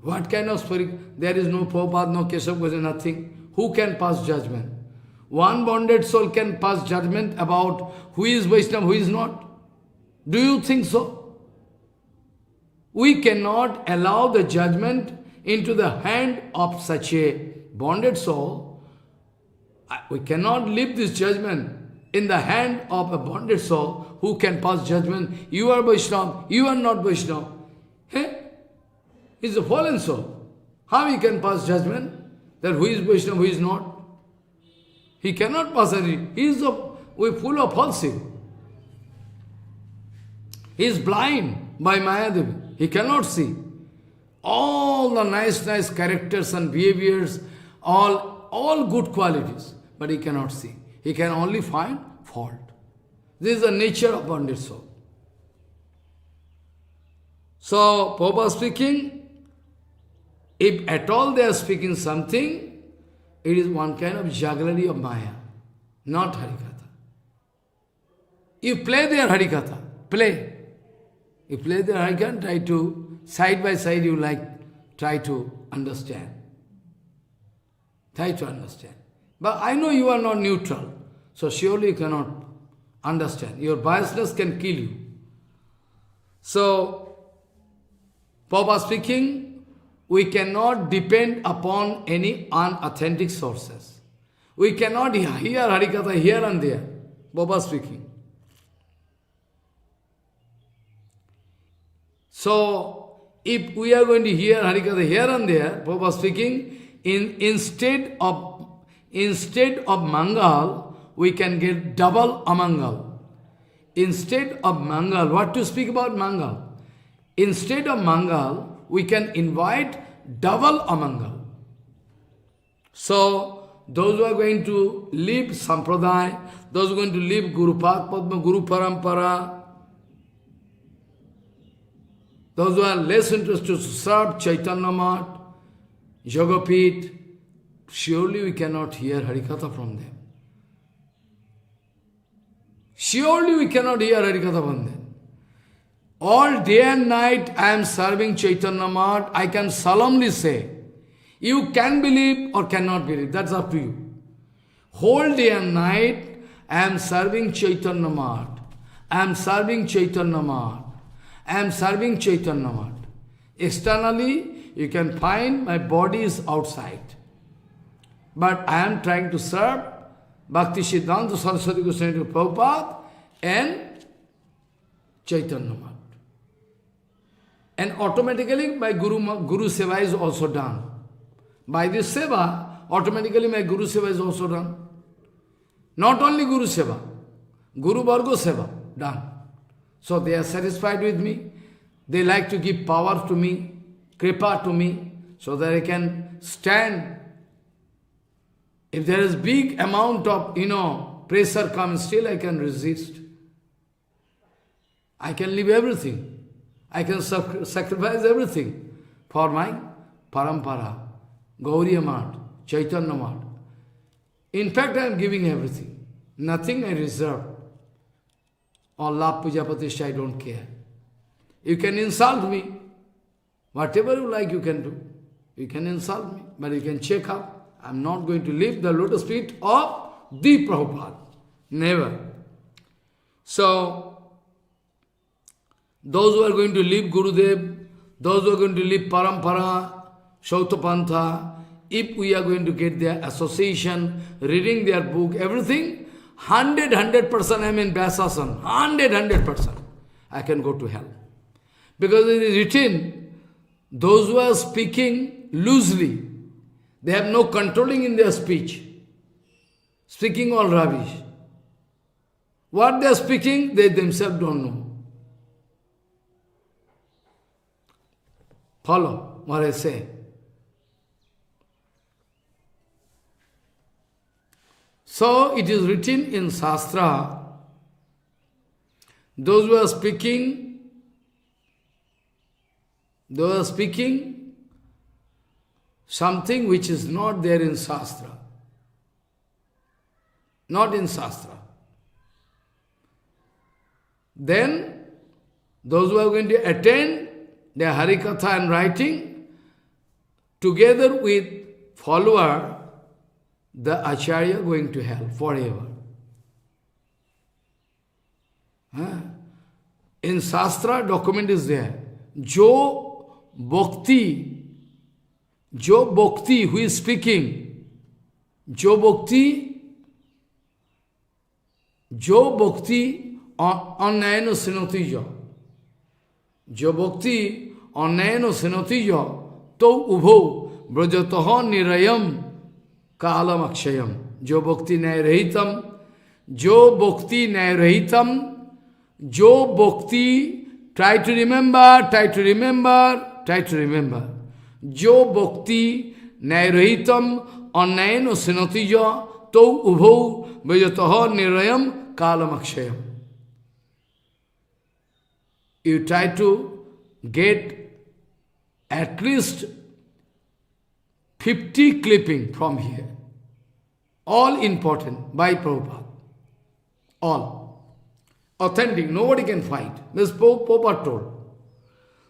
What kind of spirit? There is no Prabhupada, no Keshav Goswami, nothing. Who can pass judgment? One bonded soul can pass judgment about who is Vaishnava, who is not. Do you think so? We cannot allow the judgment into the hand of such a bonded soul. We cannot leave this judgment in the hand of a bonded soul who can pass judgment. You are Vaishnava, you are not Vaishnava. Hey? He's a fallen soul. How he can pass judgment? That who is Vaishnava, who is not? He cannot pass any. He is full of falsehood. He is blind by Mayadevi. He cannot see. All the nice characters and behaviors, all good qualities, but he cannot see. He can only find fault. This is the nature of bonded soul. So, Prabhupada speaking, if at all they are speaking something, it is one kind of jugglery of Maya, not Harikatha. You play their Harikatha, play. You play their Harikatha, try to, side by side you try to understand. Try to understand. But I know you are not neutral, so surely you cannot understand. Your biasness can kill you. So, Prabhupada speaking, we cannot depend upon any unauthentic sources. We cannot hear Harikatha here and there. Prabhupada speaking. So, if we are going to hear Harikatha here and there, Prabhupada speaking, instead of Mangal, we can get double Amangal. Instead of Mangal, what to speak about Mangal? Instead of Mangal, we can invite double Amangal. So, those who are going to leave Sampradaya, those who are going to leave Guru Padma, Guru Parampara, those who are less interested to serve Chaitanya Math, Yogapith, surely we cannot hear Harikatha from them. Surely we cannot hear Harikatha from them. All day and night I am serving Chaitanya Math, I can solemnly say, you can believe or cannot believe, that's up to you. Whole day and night I am serving Chaitanya Math, I am serving Chaitanya Math, I am serving Chaitanya Math. Externally, you can find my body is outside. But I am trying to serve Bhakti Siddhanta Saraswati Goswami Prabhupada and Chaitanya Math. And automatically my Guru Seva is also done. By this Seva, automatically my Guru Seva is also done. Not only Guru Seva, Guru Varga Seva, done. So they are satisfied with me. They like to give power to me, kripa to me, so that I can stand. If there is big amount of, pressure comes, still I can resist. I can leave everything. I can sacrifice everything for my parampara, Gauriya Math, Chaitanya Math. In fact, I am giving everything. Nothing I reserve. Or love puja patishtha, I don't care. You can insult me. Whatever you like, you can do. You can insult me, but you can check up. I am not going to leave the lotus feet of the Prabhupada. Never. So, those who are going to leave Gurudev, those who are going to leave Parampara, Shautapantha, if we are going to get their association, reading their book, everything, 100% I am in Vyasasana, 100%, I can go to hell. Because it is written, those who are speaking loosely, they have no controlling in their speech, speaking all rubbish. What they are speaking, they themselves don't know. Follow what I say. So it is written in Shastra, those who are speaking something which is not there in Shastra. Not in Shastra. Then, those who are going to attend their Harikatha and writing, together with follower, the Acharya going to hell forever. In Shastra, document is there. Jo Bhakti, who is speaking, Jo Bhakti, Annayana Sinatiya. Jo Bhakti, Annayana Sinatiya, To Ubho, Brajataha Nirayam, Kalam Akshayam. Jo Bhakti Nairahitam, Jo Bhakti Nairahitam, Jo Bhakti, try to remember. Jo Bhakti Nairahitam, Annayana Sinatiya, To Ubho, Brajataha Nirayam, Kalam Akshayam. You try to get at least 50 clipping from here. All important by Prabhupada. All. Authentic, nobody can find. This Prabhupada told.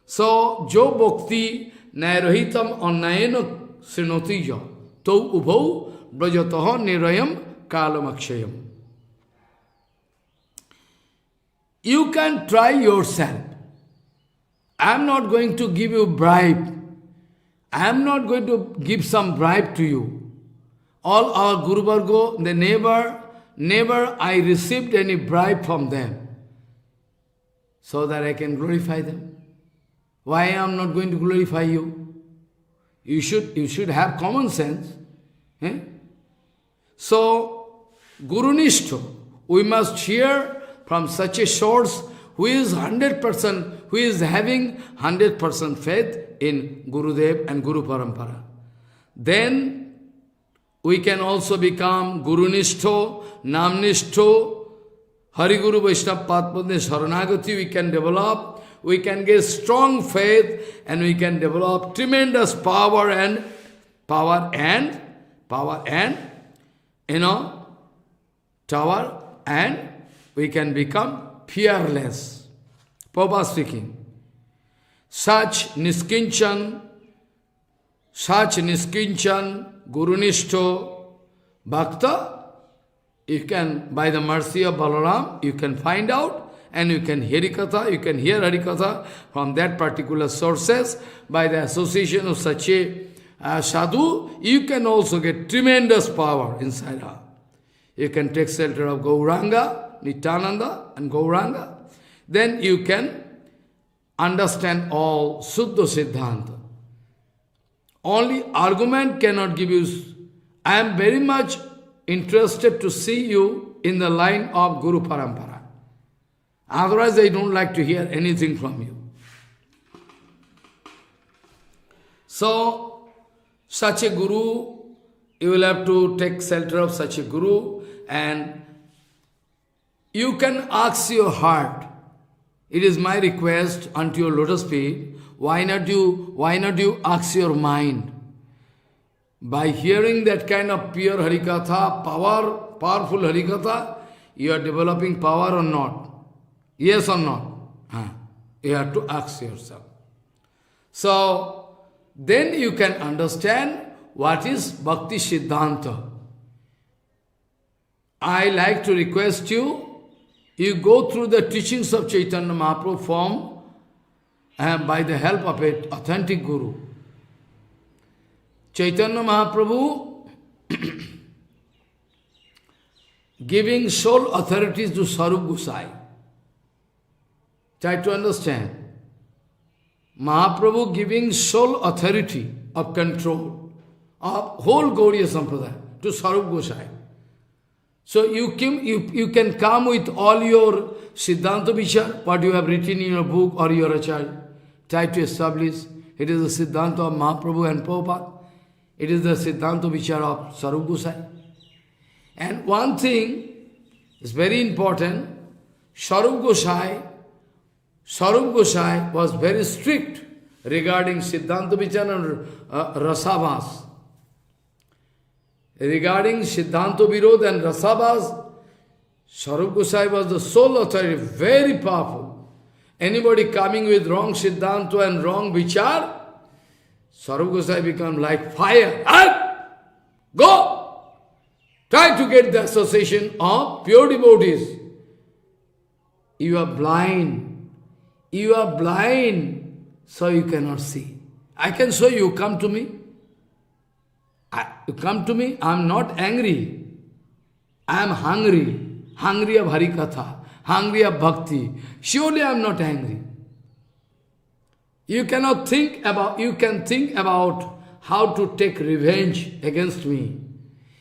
So, Jo Bhakti Nairohitam Annayana Srinotija To Ubhau Brajataha Nirayam Kalam Akshayam. You can try yourself. I am not going to give you bribe. I am not going to give some bribe to you. All our Guru Varga, they never I received any bribe from them, so that I can glorify them. Why I am not going to glorify you? You should have common sense. So, Guru Nishto, we must hear from such a source who is 100%, who is having 100% faith in Gurudev and Guru Parampara. Then we can also become Guru Nishtho, Nam Nishtho, Hari Guru Vaishnava Padmadne Sharanagati we can develop. We can get strong faith and we can develop tremendous power and we can become fearless. Prabhupada speaking. Such niskinchan, Gurunishto, Bhakta, you can, by the mercy of Balaram, you can find out and you can hear Harikatha from that particular sources. By the association of such a sadhu, you can also get tremendous power inside her. you can take shelter of Gauranga, Nityananda and Gauranga, then you can understand all Suddha Siddhanta. Only argument cannot give you. I am very much interested to see you in the line of Guru Parampara. Otherwise, I don't like to hear anything from you. So, such a Guru, you will have to take shelter of such a Guru, and you can ask your heart. It is my request unto your lotus feet. Why not you ask your mind? By hearing that kind of pure Harikatha, powerful Harikatha, you are developing power or not? Yes or not? You have to ask yourself. So, then you can understand what is Bhakti Siddhanta. I like to request you, you go through the teachings of Chaitanya Mahaprabhu form by the help of an authentic Guru. Chaitanya Mahaprabhu giving sole authorities to Sarup Gosai. Try to understand. Mahaprabhu giving sole authority of control of whole Gauriya Sampradaya to Sarup Gosai. So you can come with all your Siddhanta Vichar, what you have written in your book or your acharya. Try to establish. It is the Siddhanta of Mahaprabhu and Prabhupada. It is the Siddhanta Vichar of Sarup Gosai. And one thing is very important. Sarup Gosai was very strict regarding Siddhanta Vichar and Rasabhas. Regarding Siddhanta Virod and Rasabhas, Sarup Gosai was the sole authority, very powerful. Anybody coming with wrong Siddhanta and wrong Vichar, Sarup Gosai become like fire. Go! Try to get the association of pure devotees. You are blind. You are blind, so you cannot see. I can show you, come to me. You come to me, I am not angry. I am hungry of Harikatha, hungry of bhakti. Surely I am not angry. You can think about how to take revenge against me.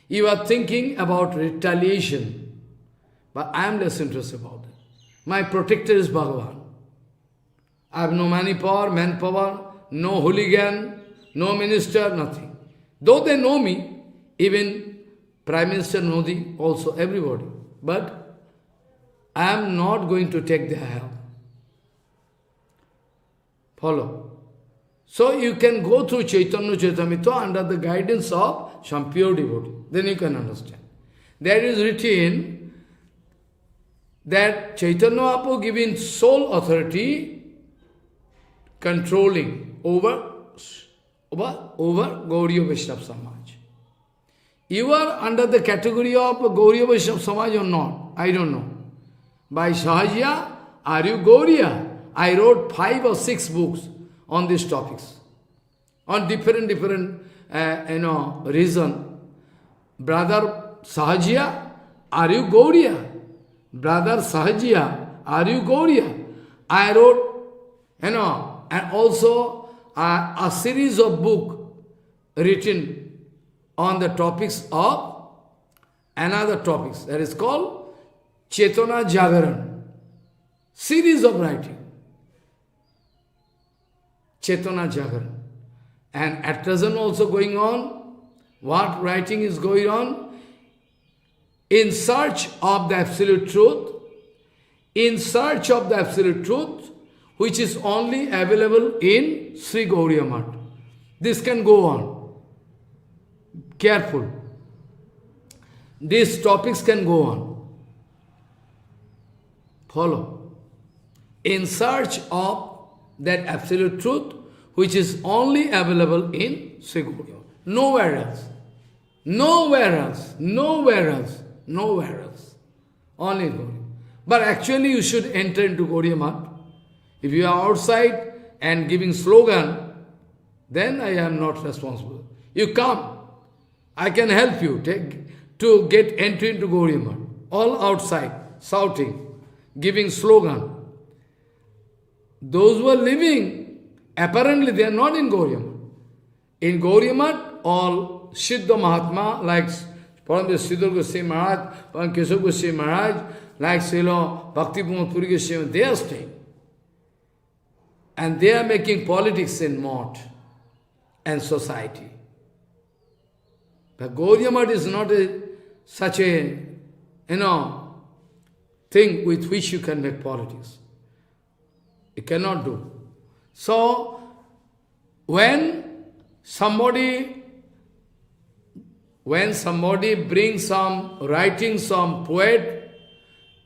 You are thinking about retaliation. But I am less interested about it. My protector is Bhagavan. I have no manpower, no hooligan, no minister, nothing. Though they know me, even Prime Minister Modi, also everybody. But I am not going to take their help. Follow. So you can go through Chaitanya Charitamrita under the guidance of some pure devotee. Then you can understand. There is written that Chaitanya Mahaprabhu giving sole authority, controlling over Gauriya Vaishnava Samaj. You are under the category of Gauriya Vaishnava Samaj or not? I don't know. By Sahajya, are you Gauriya? I wrote 5 or 6 books on these topics. On different reason. Brother Sahajya, are you Gauriya? Brother Sahajya, are you Gauriya? I wrote, and also a series of books written on the topics of another topics that is called Chetana Jagaran. Series of writing. Chetana Jagaran. And at present also going on, what writing is going on? In search of the absolute truth, which is only available in Sri Gauriya Math. This can go on. Careful. These topics can go on. Follow. In search of that absolute truth, which is only available in Sri Gauriya Math. Nowhere else. Nowhere else. Nowhere else. Nowhere else. Only Gauriya. But actually you should enter into Gauriya Math. If you are outside and giving slogan, then I am not responsible. You come, I can help you. to get entry into Gauriya Math. All outside, shouting, giving slogan. Those who are living, apparently they are not in Gauriya Math. In Gauriya Math, all Siddha Mahatma, like Param Siddhar Goswami Maharaj, Param Keshav Goswami Maharaj, like Srila Bhakti Pramod Puri Goswami, they are staying. And they are making politics in Math and society. But Gauriya Math is not such a, thing with which you can make politics. You cannot do. So, when somebody brings some writing, some poet,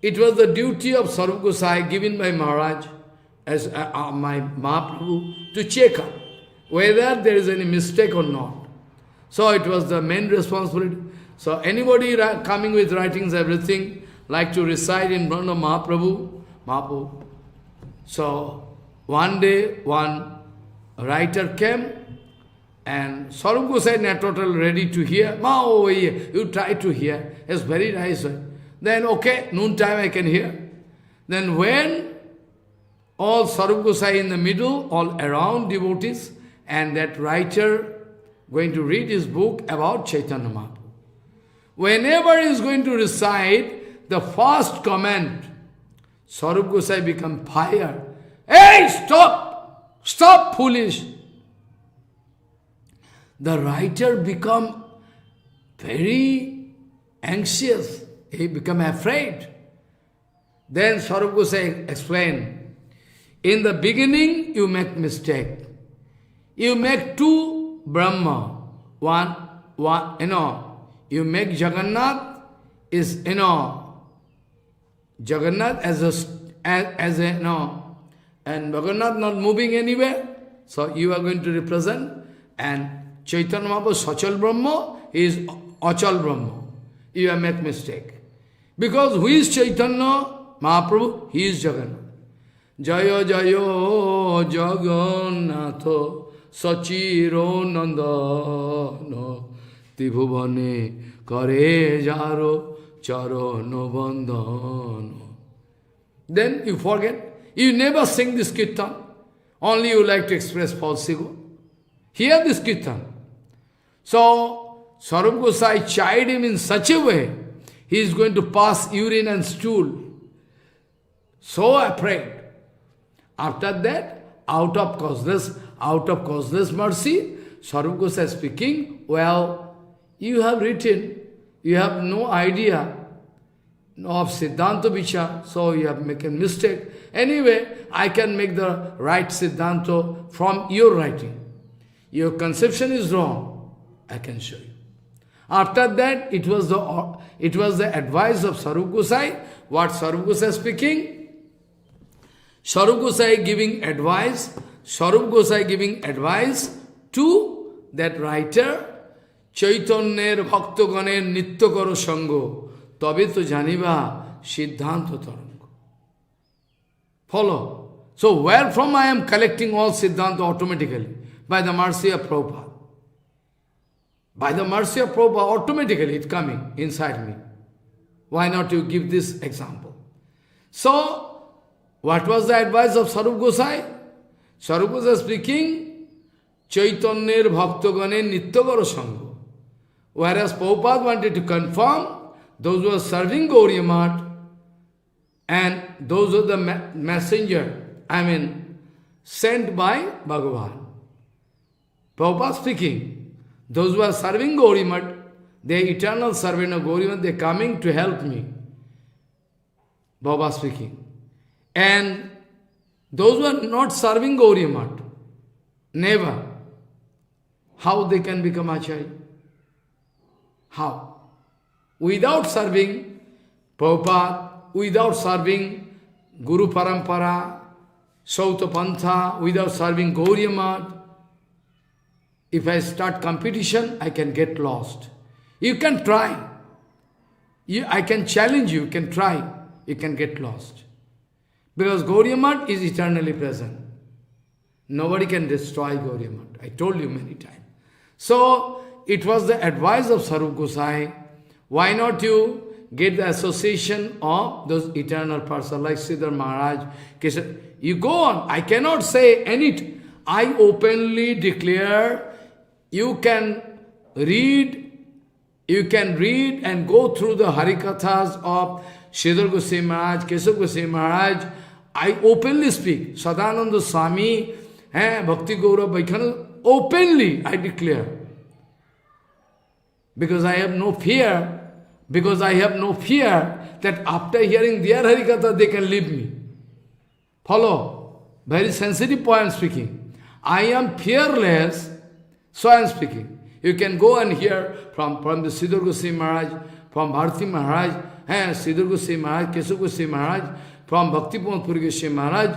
it was the duty of Sarup Gosai given by Maharaj as my Mahaprabhu to check up whether there is any mistake or not. So it was the main responsibility. So anybody coming with writings, everything, like to recite in front of Mahaprabhu. So one day, one writer came and Sarup Gosai not total ready to hear. You try to hear. It's very nice. Then okay, noontime I can hear. Then when all Sarup Gosai in the middle, all around devotees, and that writer going to read his book about Chaitanya Mahaprabhu. Whenever he is going to recite the first comment, Sarup Gosai become fire. Hey, stop! Stop, foolish! The writer become very anxious. He become afraid. Then Sarup Gosai explained, in the beginning you make mistake. You make two Brahma. One, you make Jagannath is, Jagannath as a, and Jagannath not moving anywhere. So you are going to represent, and Chaitanya Mahaprabhu Sachal Brahma is Achal Brahma. You have made mistake. Because who is Chaitanya Mahaprabhu? He is Jagannath. Jaya Jaya Jagannatha Sachiro Nandana Tibhuvane Kare Jaro Charano Bandhana. Then you forget. You never sing this kirtan. Only you like to express false ego. Hear this kirtan. So, Sarup Gosai chide him in such a way, he is going to pass urine and stool. So afraid. After that, out of causeless mercy, Sarup Gosai speaking, well, you have written, you have no idea of Siddhanta Vichar, so you have made a mistake. Anyway, I can make the right Siddhanta from your writing. Your conception is wrong. I can show you. After that, it was the advice of Sarup Gosai. What Sarup Gosai speaking? Sarup Gosai giving advice to that writer, Chaitanyer Bhaktoganer Nityakaro Sango, Tabe to Janiva Siddhanta Tarango. Follow. So where from I am collecting all Siddhanta automatically? By the mercy of Prabhupada. By the mercy of Prabhupada, automatically it's coming inside me. Why not you give this example? So, what was the advice of Sarup Gosai? Sarup Gosai speaking, Chaitanyer Bhaktagane Nityagara Sangha. Whereas Prabhupada wanted to confirm those who are serving Gauriya Math and those are the messenger, sent by Bhagavan. Prabhupada speaking, those who are serving Gauriya Math, they are eternal servant of Gauriya Math, they are coming to help me. Baba speaking. And those who are not serving Gauriya Math, never. How they can become Acharya? How? Without serving Prabhupada, without serving Guru Parampara, Sauta Pantha, without serving Gauriya Math, if I start competition, I can get lost. You can try. I can challenge you, you can try. You can get lost. Because Gauriya Math is eternally present. Nobody can destroy Gauriya Math. I told you many times. So, it was the advice of Sarup Gosai. Why not you get the association of those eternal persons like Siddhar Maharaj? You go on. I cannot say anything. I openly declare you can read and go through the Harikathas of Sridhar Goswami Maharaj, Keshav Goswami Maharaj. I openly speak. Sadananda Swami, Bhakti Gaura Vaikhananda, openly I declare. Because I have no fear, that after hearing their Harikatha, they can leave me. Follow? Very sensitive point I am speaking. I am fearless, so I am speaking. You can go and hear from the Sridhar Goswami Maharaj, from Bharati Maharaj, Sridhar Goswami Maharaj, Keshav Goswami Maharaj, from Bhakti Puri Goswami Maharaj.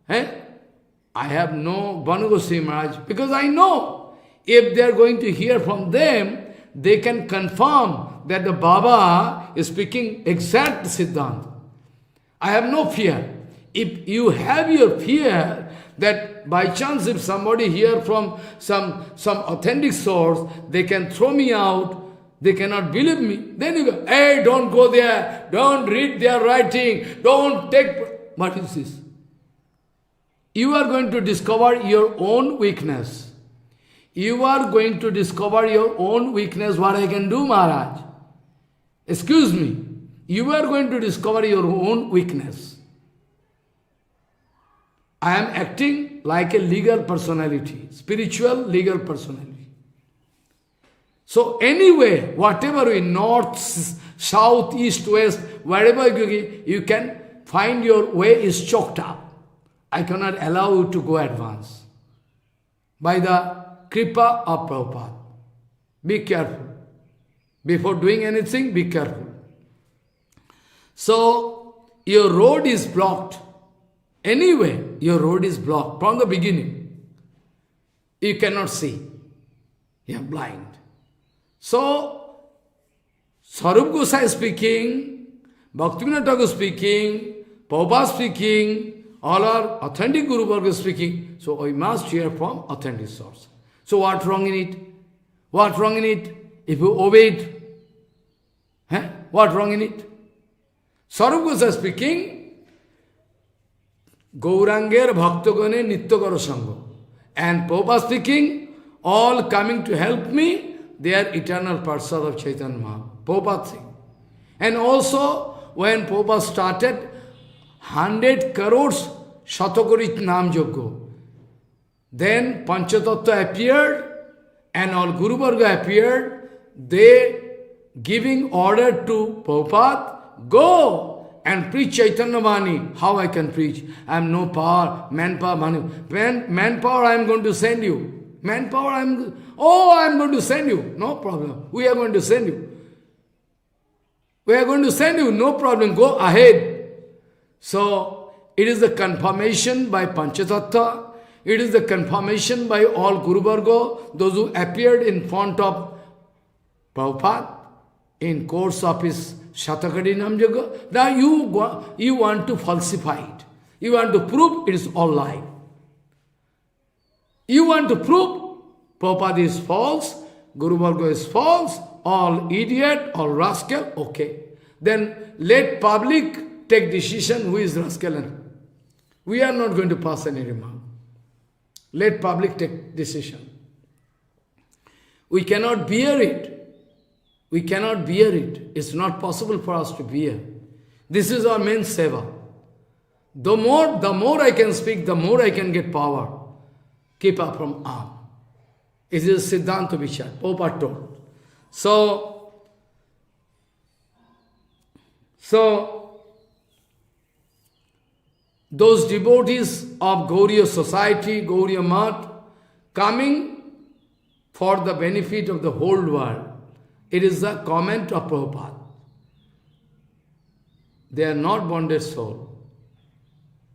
I have no Banu Goswami Maharaj, because I know if they are going to hear from them, they can confirm that the Baba is speaking exact Siddhanta. I have no fear. If you have your fear that by chance if somebody hear from some authentic source, they can throw me out, they cannot believe me, then you go, hey, don't go there, don't read their writing, don't take... What is this? You are going to discover your own weakness. You are going to discover your own weakness, what I can do, Maharaj. Excuse me. You are going to discover your own weakness. I am acting like a legal personality, spiritual legal personality. So anyway, whatever in north, south, east, west, wherever you can find your way is choked up. I cannot allow you to go advance. By the Kripa of Prabhupada. Be careful. Before doing anything, be careful. So, your road is blocked. Anyway, your road is blocked from the beginning. You cannot see. You are blind. So, Sarup Gosai speaking, Bhaktivinoda Thakur speaking, Prabhupada speaking, all are authentic Guru Varga speaking. So, we must hear from authentic source. So what's wrong in it? What's wrong in it? If you obey it, what's wrong in it? Sarup Gosai speaking, Gauranger Bhaktagane Nityagara Sangha. And Prabhupada speaking, all coming to help me, they are eternal persons of Chaitanya Mahaprabhu. Prabhupada saying. And also, when Prabhupada started 100 crores Shatakorit Nam Yogya, then Panchatattva appeared and all Guru Varga appeared. They giving order to Prabhupada, go and preach Chaitanya Vani. How I can preach? I have no power, manpower, money. Manpower I am going to send you. Manpower I am going to send you. No problem. We are going to send you. We are going to send you. No problem. Go ahead. So, it is the confirmation by Panchatattva. It is the confirmation by all Guru Varga, those who appeared in front of Prabhupada in course of his Shatakari Nam Yogya. Now you want to falsify it. You want to prove it is all lie. You want to prove Prabhupada is false, Guru Varga is false, all idiot, all rascal, okay. Then let public take decision who is rascal and we are not going to pass any remark. Let public take decision. We cannot bear it. We cannot bear it. It's not possible for us to bear. This is our main seva. The more I can speak, the more I can get power. Keep up from arm. It is Siddhanta Vichar, Prabhupada told. So, those devotees of Gauriya society, Gauriya Math, coming for the benefit of the whole world. It is the comment of Prabhupada. They are not bonded soul.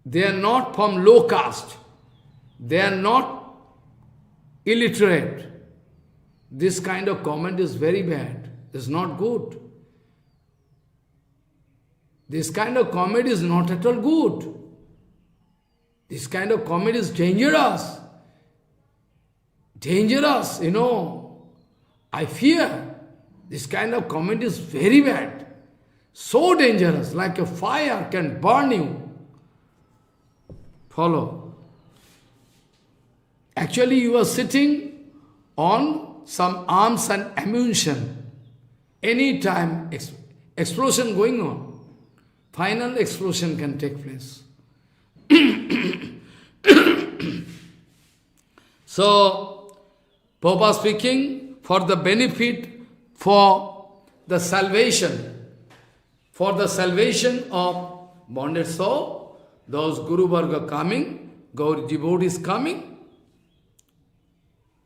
They are not from low caste. They are not illiterate. This kind of comment is very bad. It's not good. This kind of comment is not at all good. This kind of comment is dangerous. Dangerous, I fear. This kind of comment is very bad. So dangerous, like a fire can burn you. Follow. Actually, you are sitting on some arms and ammunition. Any time explosion going on, final explosion can take place. So, Prabhupada speaking, for the benefit, for the salvation of bonded soul, those Guru Varga coming, Gaur devotees coming,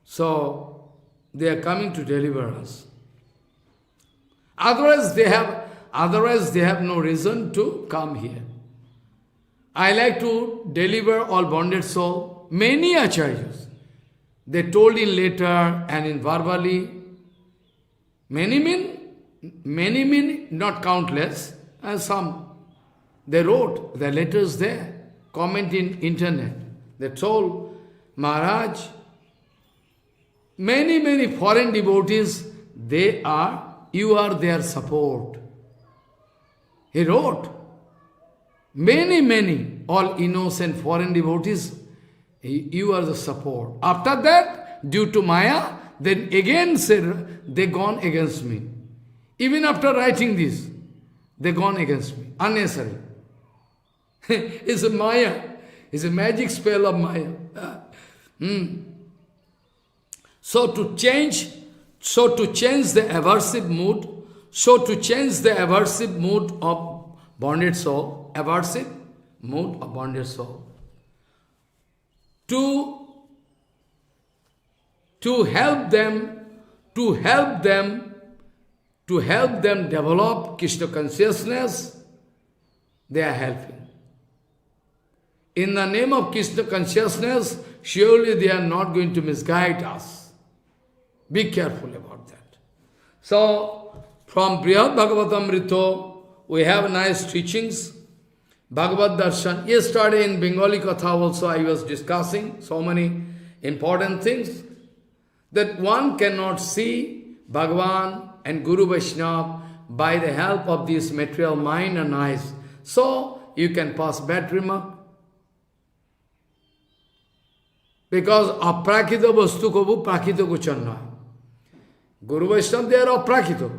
so they are coming to deliver us. Otherwise they have no reason to come here. I like to deliver all bonded soul. Many acharyas, they told in letter and in verbally. Many mean not countless, and some they wrote their letters there, comment in internet. They told Maharaj, many foreign devotees, you are their support. He wrote, many, all innocent foreign devotees, you are the support. After that, due to Maya, then again said, they gone against me. Even after writing this, they gone against me. Unnecessary. It's a Maya. It's a magic spell of Maya. So to change the aversive mood of bonded soul, to help them develop Krishna consciousness, they are helping. In the name of Krishna consciousness, surely they are not going to misguide us. Be careful about that. So, from Brihad Bhagavatamrita, we have nice teachings. Bhagavat Darshan. Yesterday in Bengali Katha also I was discussing so many important things, that one cannot see Bhagavan and Guru Vaishnava by the help of this material mind and eyes. So, you can pass bad remark. Because aprakita vastu kobu prakita kuchanna. Guru Vaishnava, they are aprakita.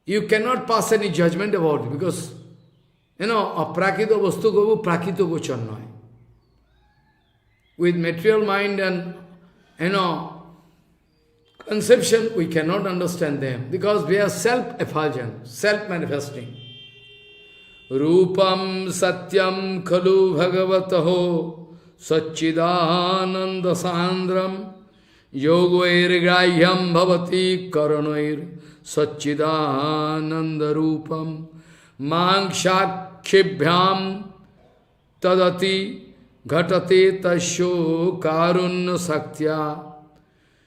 You cannot pass any judgment about it, because, aprakita vastu kobu prakita kuchanna. With material mind and, conception, we cannot understand them, because we are self-effulgent, self-manifesting. Rupam satyam khalu bhagavataho Satchidananda Sandram Yogairgrahyam Bhavati Karanoir Satchidananda Rupam Mangshakshibhyam Tadati Ghatate Tasho Karunna Saktya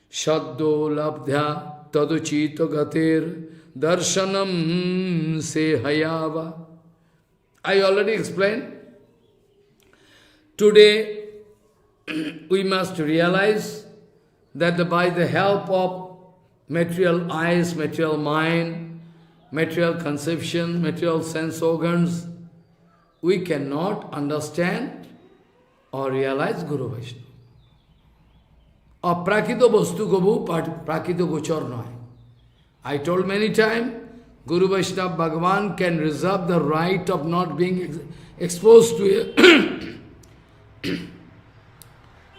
Shaddo Labdhya Taduchito Gatir Darshanam Se Hayava. I already explained. Today, we must realize that by the help of material eyes, material mind, material conception, material sense organs, we cannot understand or realize Guru Vaishnava. Aprakito vastu gobu prakito gochar noy. I told many times, Guru Vaishnava Bhagavan can reserve the right of not being exposed to a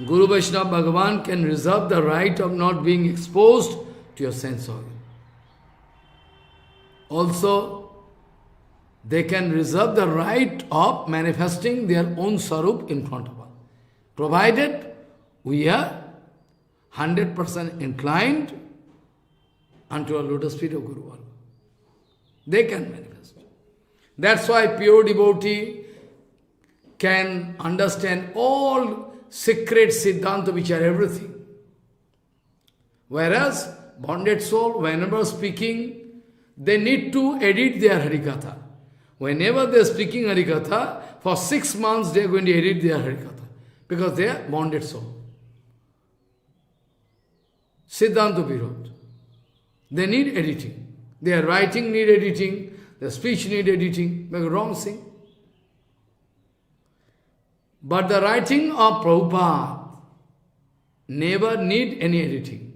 Guru Vaishnava Bhagavan can reserve the right of not being exposed to your sense organ. Also, they can reserve the right of manifesting their own sarup in front of us, provided we are 100% inclined unto a lotus feet of Guru Varga. They can manifest. That's why pure devotee can understand all secret Siddhanta, which are everything. Whereas, bonded soul, whenever speaking, they need to edit their Harikatha. Whenever they are speaking Harikatha, for 6 months they are going to edit their Harikatha, because they are bonded soul. Siddhanta Virod. They need editing. Their writing need editing, their speech need editing, make wrong thing. But the writing of Prabhupada never need any editing.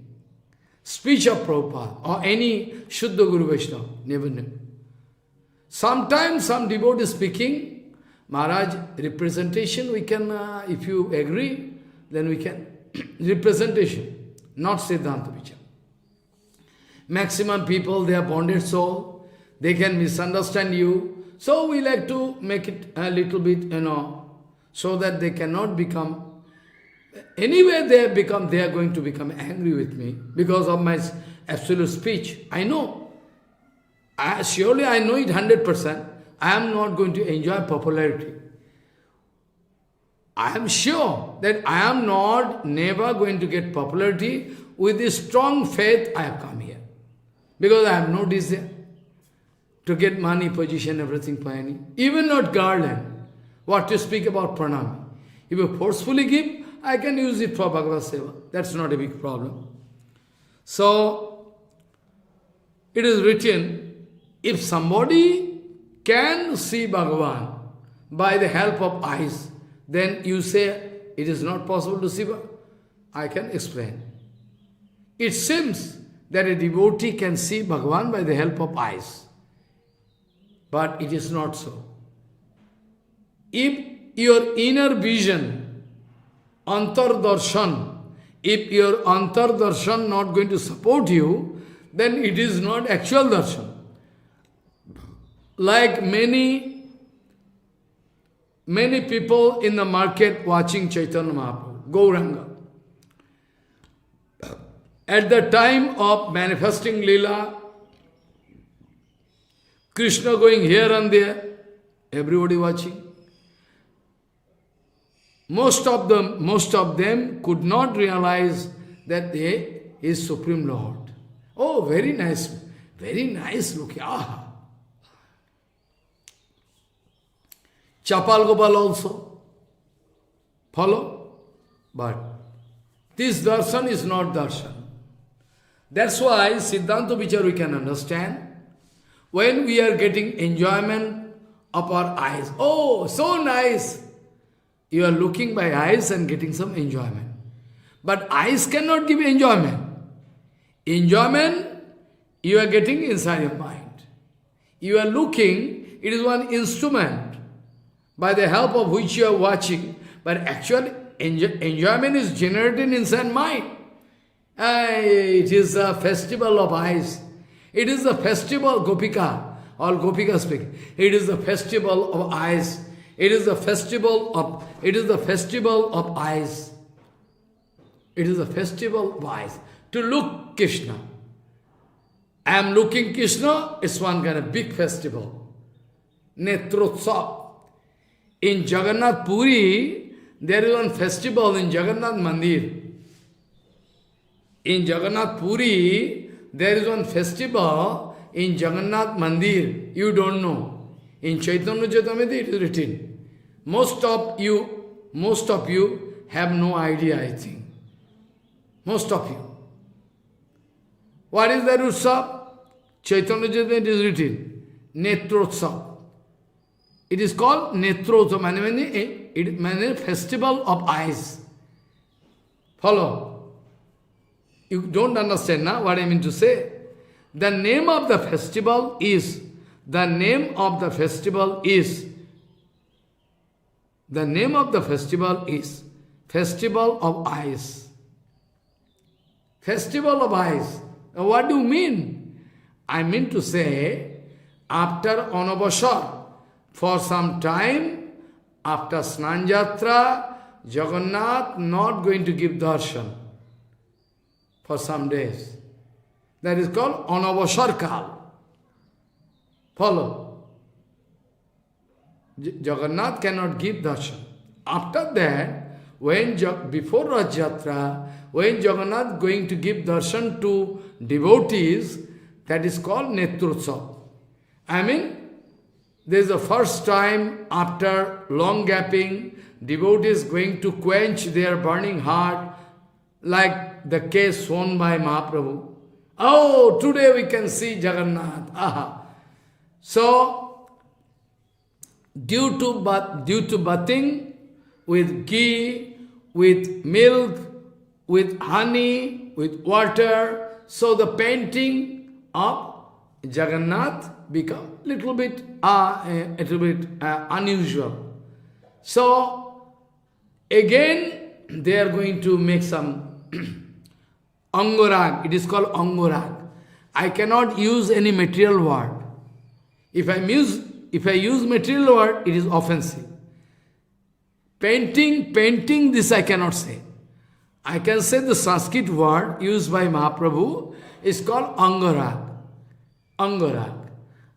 Speech of Prabhupada or any Shuddha Guru Vaishnava, never need. Sometimes some devotee speaking, Maharaj, representation we can, if you agree, then we can. Representation, not Siddhanta Vichar. Maximum people, they are bonded soul, they can misunderstand you. So we like to make it a little bit, so that they cannot become, anyway they are going to become angry with me because of my absolute speech. I know. Surely I know it 100%. I am not going to enjoy popularity. I am sure that I am not never going to get popularity. With this strong faith I have come here. Because I have no desire to get money, position, everything for any. Even not garland. What to speak about pranam. If you forcefully give, I can use it for Bhagavad Seva. That's not a big problem. So, it is written, if somebody can see Bhagavan by the help of eyes, then you say, it is not possible to see Bhagavan. I can explain. It seems that a devotee can see Bhagavan by the help of eyes. But it is not so. If your inner vision, antardarshan, if your antardarshan not going to support you, then it is not actual darshan. Like many people in the market watching Chaitanya Mahaprabhu, Gauranga. At the time of manifesting Leela, Krishna going here and there, everybody watching. Most of them could not realize that they is Supreme Lord. Oh, very nice looking. Ah. Chapal Gopal also. Follow? But this darshan is not darshan. That's why Siddhanta Vichar we can understand. When we are getting enjoyment of our eyes. Oh, so nice. You are looking by eyes and getting some enjoyment. But eyes cannot give enjoyment. Enjoyment you are getting inside your mind. You are looking, it is one instrument by the help of which you are watching. But actually enjoyment is generated inside mind. It is a festival of eyes. It is a festival, Gopika, all Gopika speak. It is the festival of eyes. It is the festival of eyes. It is the festival of eyes. To look Krishna. I am looking Krishna, it's one kind of big festival. Netrotsav. In Jagannath Puri, there is one festival in Jagannath Mandir. In Jagannath Puri, there is one festival in Jagannath Mandir. You don't know. In Chaitanya Charitamrita it is written. Most of you have no idea, I think. Most of you. What is that Utsav? Chaitanya Charitamrita it is written. Netrotsav. It is called Netrotsav, it means festival of eyes. Follow. You don't understand now what I mean to say. The name of the festival is Festival of Eyes. Festival of Eyes. Now what do you mean? I mean to say, after Anavasar, for some time, after Snanjatra, Jagannath not going to give darshan for some days. That is called Anavasar Kal. Follow. Jagannath cannot give darshan. After that, before Rath Yatra, when Jagannath going to give darshan to devotees, that is called Netrotsav. I mean, this is the first time after long gapping, devotees going to quench their burning heart, like the case shown by Mahaprabhu. Oh, today we can see Jagannath. Aha. So, due to bathing with ghee, with milk, with honey, with water, so the painting of Jagannath become little bit unusual. So again they are going to make some angorag. It is called angorag. I cannot use any material word. If I use material word, it is offensive. Painting, this I cannot say. I can say the Sanskrit word used by Mahaprabhu is called angorag. Angorag.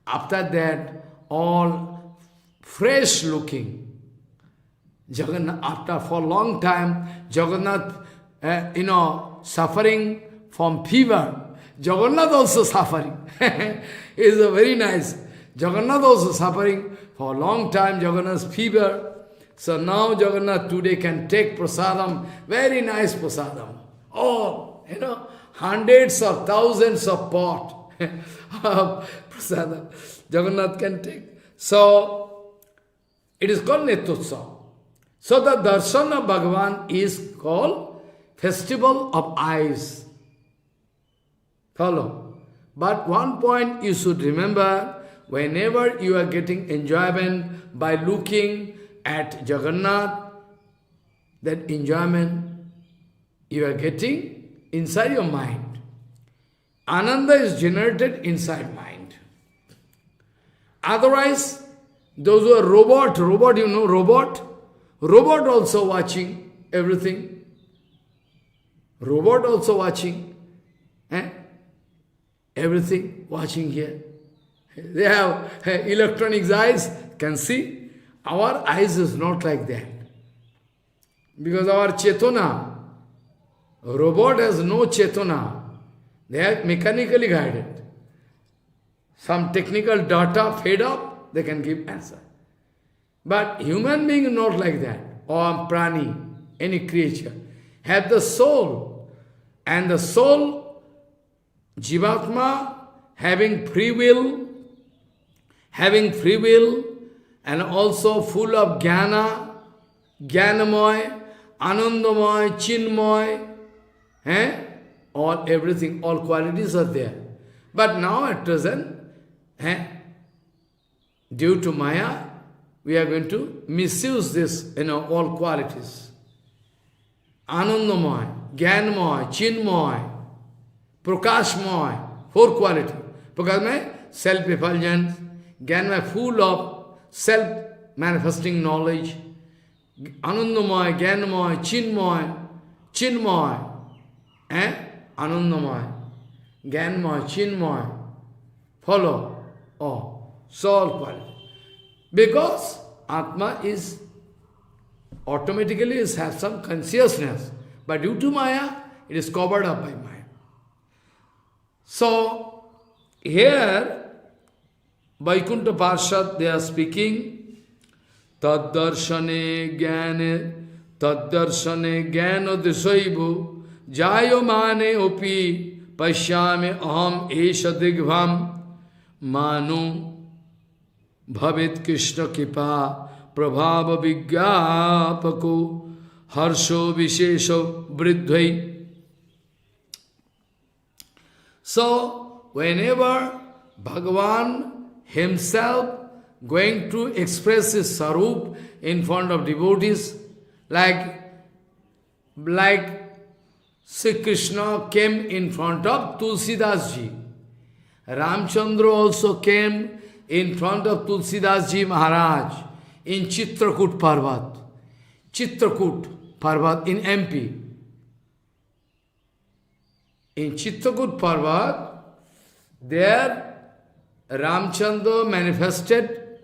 After that, all fresh looking. Jagannath, after for a long time, Jagannath, suffering from fever. Jagannath also suffering. It's a very nice. Jagannath also suffering for a long time, Jagannath's fever. So now Jagannath today can take prasadam, very nice prasadam. Oh, hundreds or thousands of pot of prasadam Jagannath can take. So, it is called Netotsav. So the darshan of Bhagavan is called festival of eyes. Follow. But one point you should remember, whenever you are getting enjoyment by looking at Jagannath, that enjoyment you are getting inside your mind. Ananda is generated inside mind. Otherwise, those who are robot, robot also watching everything. Robot also watching. Everything watching here. They have electronic eyes, can see. Our eyes is not like that. Because our chetana, robot has no chetana. They are mechanically guided. Some technical data fed up, they can give answer. But human being is not like that. Or prani, any creature, have the soul. And the soul, Jivatma, having free will, and also full of jnana, jnanamoy, anandamoy, chinmoy, all everything, all qualities are there. But now at present, due to Maya, we are going to misuse this, all qualities. Anandamoy, jnanamoy, chinmoy, prakashmoy, four qualities. Prakashmoy, self-effulgence, jnanamoy, full of self-manifesting knowledge, anandamoy, jnanamoy, chinmoy, anandamoy, jnanamoy, chinmoy, follow, soul quality. Because Atma is automatically has some consciousness, but due to Maya, it is covered up by Maya. So, here, Vaikuntha Parshad, they are speaking, Taddarshane jnana disaibu, jayomane opi, pashyame aham esha digvam, manu bhavit krishna kipa, prabhava vigyapako, harsho vishesho vridhvai. So, whenever Bhagavan himself going to express his sarup in front of devotees, like Sri Krishna came in front of Tulsidas ji. Ramchandra also came in front of Tulsidas ji Maharaj in Chitrakoot Parvat in MP. In Chitrakoot Parvat, there Ramchandra manifested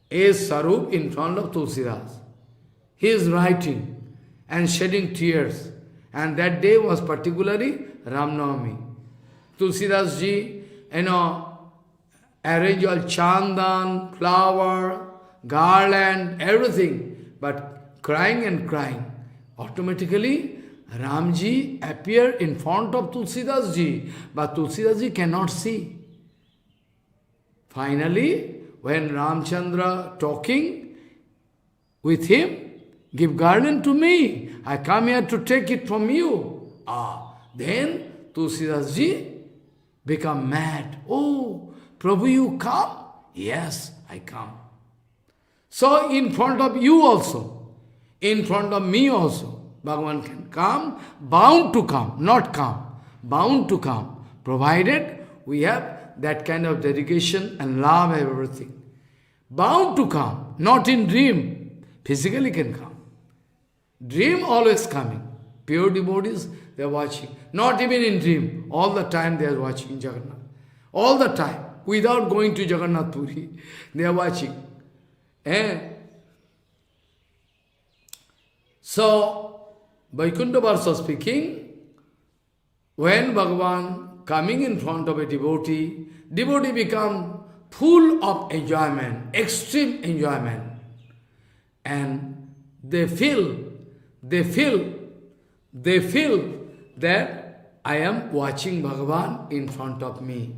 a sarup in front of Tulsidas. He is writing and shedding tears. And that day was particularly Ramnavami. Tulsidas ji, arrange all chandan, flower, garland, everything. But crying and crying. Automatically, Ramji appeared in front of Tulsidas ji, but Tulsidas ji cannot see. Finally, when Ramchandra talking with him, give garland to me. I come here to take it from you. Then Tulsidas ji become mad. Oh, Prabhu, you come? Yes, I come. So in front of you also, in front of me also, Bhagavan can come, bound to come, not come, bound to come, provided we have that kind of dedication and love and everything. Bound to come, not in dream, physically can come. Dream always coming. Pure devotees, they are watching. Not even in dream, all the time they are watching Jagannath. All the time, without going to Jagannath Puri, they are watching. So, Vaikuntha Varsa speaking, when Bhagavan coming in front of a devotee, devotee become full of enjoyment, extreme enjoyment. And they feel that I am watching Bhagavan in front of me.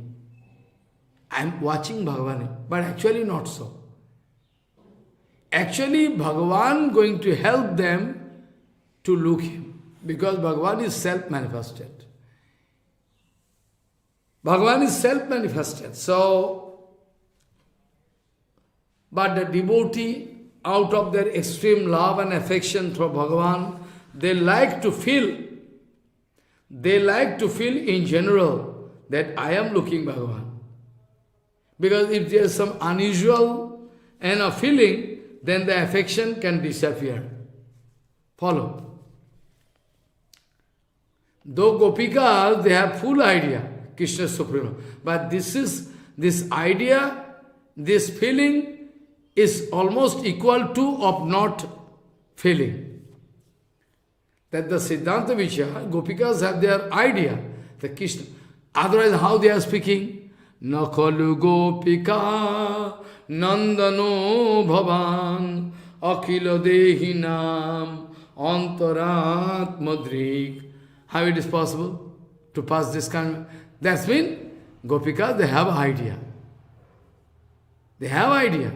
I am watching Bhagavan, but actually not so. Actually, Bhagavan going to help them to look him, because Bhagavan is self-manifested. Bhagavan is self-manifested. So, but the devotee, out of their extreme love and affection for Bhagavan, they like to feel in general that I am looking Bhagavan. Because if there is some unusual feeling, then the affection can disappear. Follow. Though Gopikas, they have full idea, Krishna is Supreme. But this idea, this feeling is almost equal to of not feeling. That the Siddhanta Vichar, Gopikas have their idea, the Krishna. Otherwise, how they are speaking? Nakalu Gopika Nandano Bhavan Akila Dehinam Antarat Madrik. How it is possible to pass this kind of... That's mean, Gopikas, they have idea. They have idea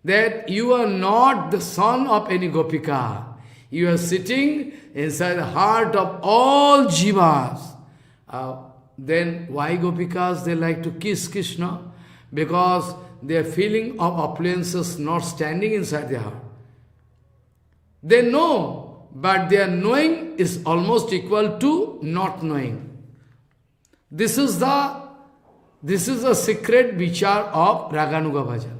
that you are not the son of any Gopika. You are sitting inside the heart of all jivas. Then why Gopikas, they like to kiss Krishna? Because their feeling of opulences not standing inside their heart. They know, but their knowing is almost equal to not knowing. This is the secret vichar of Raganuga Bhajan.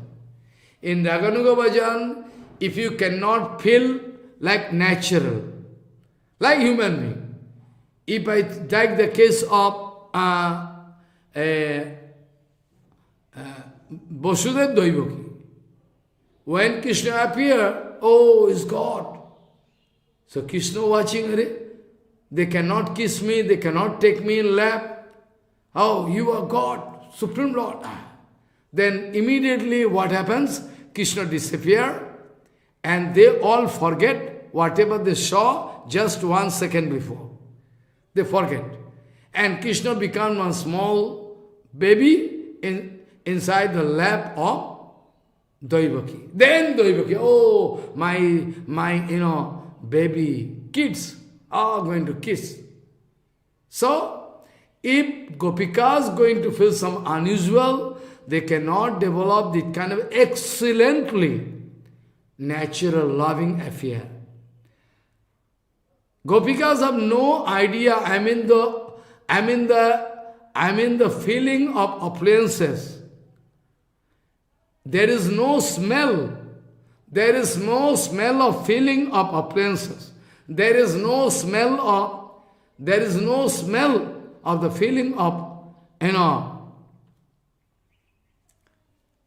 In Raganuga Bhajan, if you cannot feel like natural, like human being, if I take the case of Vasudev Daivaki, when Krishna appeared, oh, is God. So Krishna watching, they cannot kiss me, they cannot take me in lap. Oh, you are God, Supreme Lord. Then immediately what happens? Krishna disappears and they all forget whatever they saw just 1 second before. They forget. And Krishna becomes one small baby inside the lap of Daivaki. Then Daivaki, oh, my baby, kids are going to kiss. So, if Gopikas going to feel some unusual, they cannot develop this kind of excellently natural loving affair. Gopikas have no idea, I mean the feeling of appliances. There is no smell. There is no smell of feeling of appliances. There is no smell of the feeling of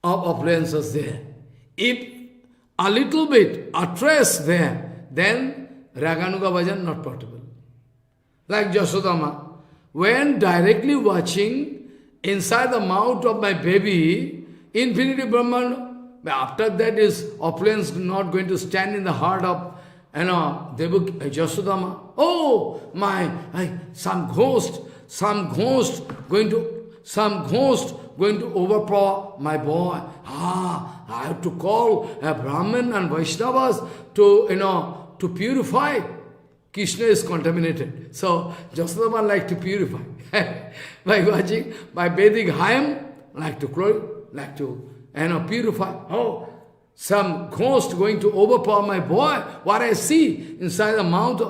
appliances there. If a little bit, a trace there, then Raganuga Bhajan not possible. Like Jasodama, when directly watching inside the mouth of my baby, infinity Brahman, after that is opulence not going to stand in the heart of Jasudama, oh, some ghost going to overpower my boy. I have to call a Brahmin and Vaishnavas to purify. Krishna is contaminated. So, Jasudama like to purify. By watching, by bathing Hayam, like to purify. Oh, some ghost going to overpower my boy. What I see inside the mouth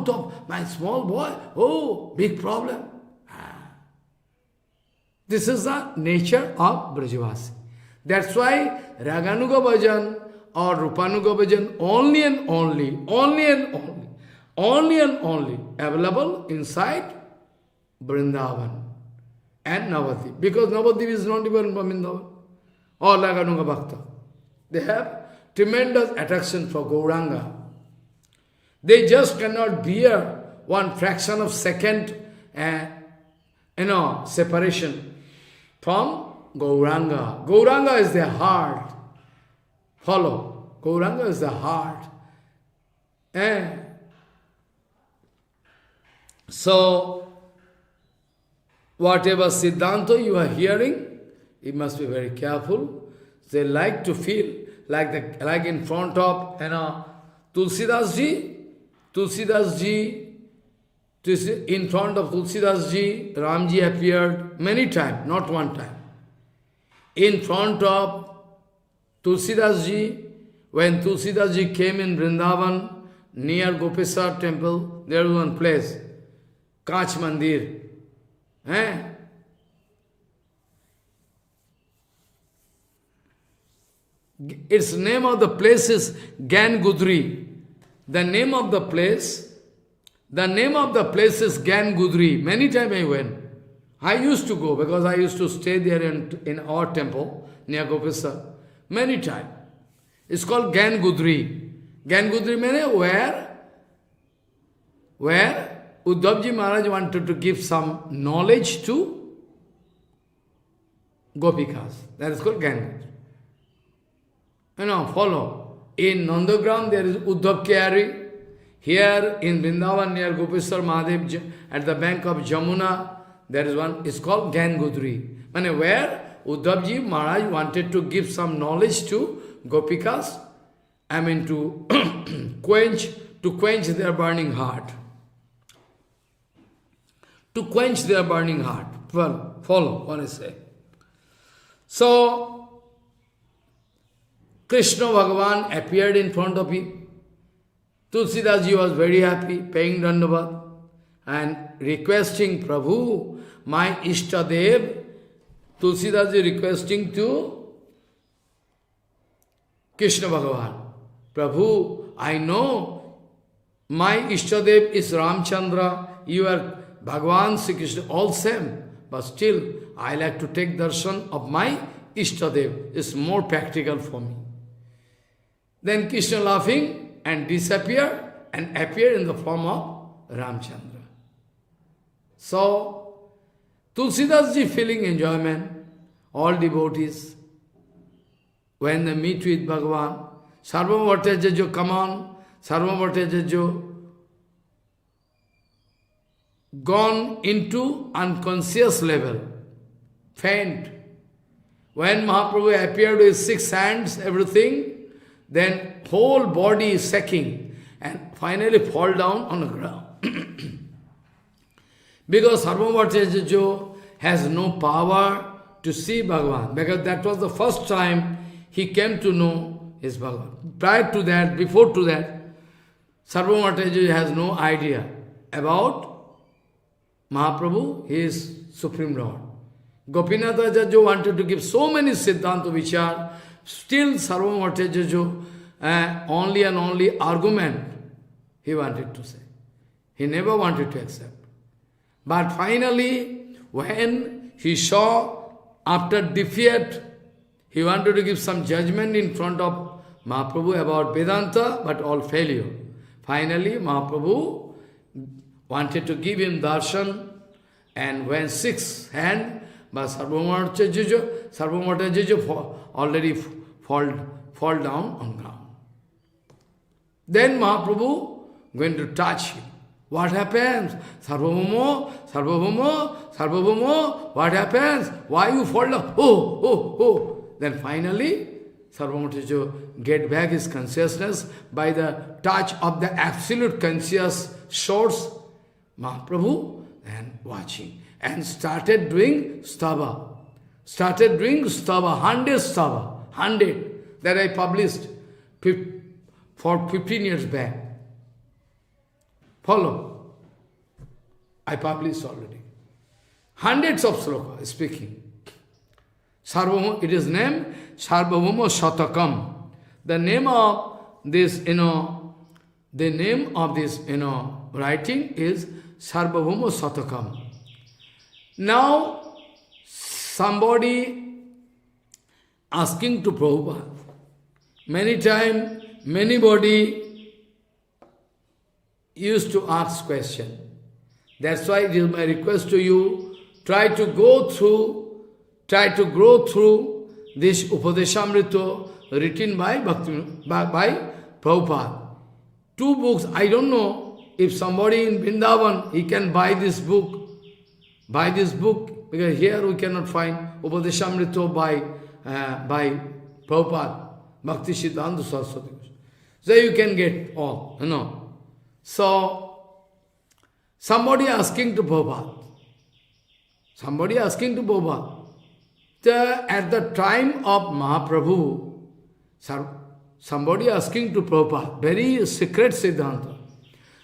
of my small boy. Oh, big problem. This is the nature of Brajavasi. That's why Raganuga Bhajan or Rupanuga Bhajan only and only available inside Vrindavan and Navadip. Because Navadip is not even Vrindavan or Raganuga Bhakta. They have tremendous attraction for Gauranga. They just cannot bear one fraction of second separation from Gauranga. Gauranga is their heart. Follow. Gauranga is the heart. So, whatever Siddhanta you are hearing, you must be very careful. They like to feel like in front of Tulsidas ji, in front of Tulsidas ji, Ramji appeared many times, not one time. In front of Tulsidas ji, when Tulsidas ji came in Vrindavan, near Gopesar temple, there was one place, Kach Mandir. Its name of the place is Gan Gudri. The name of the place is Gan Gudri. Many times I went. I used to go because I used to stay there in our temple near Gopesar. Many times. It's called Gan Gudri. Gan Gudri means where Uddhavji Maharaj wanted to give some knowledge to Gopikas. That is called Gan Gudri. Follow. In Nandagram there is Uddhav Kyari. Here in Vrindavan near Gopesar Mahadev, at the bank of Jamuna, there is one, it's called Gan Gudri. Where Uddhavji Maharaj wanted to give some knowledge to Gopikas, to quench their burning heart. To quench their burning heart. Well, follow what I say. So, Krishna Bhagavan appeared in front of him. Tulsidas ji was very happy, paying Dandavat and requesting Prabhu, my Ishtadev. Tulsidas ji requesting to Krishna Bhagavan. Prabhu, I know my Ishtadev is Ramchandra, you are Bhagavan, Sri Krishna, all same. But still, I like to take darshan of my Ishtadev. It's more practical for me. Then Krishna laughing and disappeared and appeared in the form of Ramchandra. So, Tulsidas ji feeling enjoyment, all devotees, when they meet with Bhagavan, Sarvam Bhattachajo, come on, Sarvam Bhattachajo, gone into unconscious level, faint. When Mahaprabhu appeared with 6 hands, everything, then whole body is shaking and finally fall down on the ground. Because Sarvam Bhattachaja has no power to see Bhagavan, because that was the first time he came to know his Bhagavan. Prior to that, before to that, Sarvam Bhattachaja has no idea about Mahaprabhu, he is Supreme Lord. Gopinath Acharya wanted to give so many Siddhanta vichar, still Sarvam Bhattachaja only and only argument he wanted to say. He never wanted to accept. But finally, when he saw after defeat, he wanted to give some judgment in front of Mahaprabhu about Vedanta, but all failure. Finally, Mahaprabhu wanted to give him darshan, and when 6 hand, but Sarvam Bhattachaja already fall down on ground. Then Mahaprabhu going to touch him. What happens? Sarvabhauma, Sarvabhauma, Sarvabhauma, what happens? Why you fall down? Oh. Then finally, Sarvabhauma get back his consciousness by the touch of the absolute conscious source. Mahaprabhu and watching. And started doing stava. 100 stava. 100 that I published for 15 years back. Follow. I published already. Hundreds of sloka speaking. Sarvabhauma, it is named Sarvabhauma Shatakam. The name of this, writing is Sarvabhauma Shatakam. Now, somebody asking to Prabhupada, many times, anybody used to ask question. That's why it is my request to you, try to grow through this Upadeshamrita written by Prabhupada. 2 books, I don't know if somebody in Vrindavan, he can buy this book, because here we cannot find Upadeshamrita by Prabhupada, Bhakti Siddhanta Saraswati. So you can get all, So, somebody asking to Prabhupada, at the time of Mahaprabhu, somebody asking to Prabhupada, very secret Siddhanta,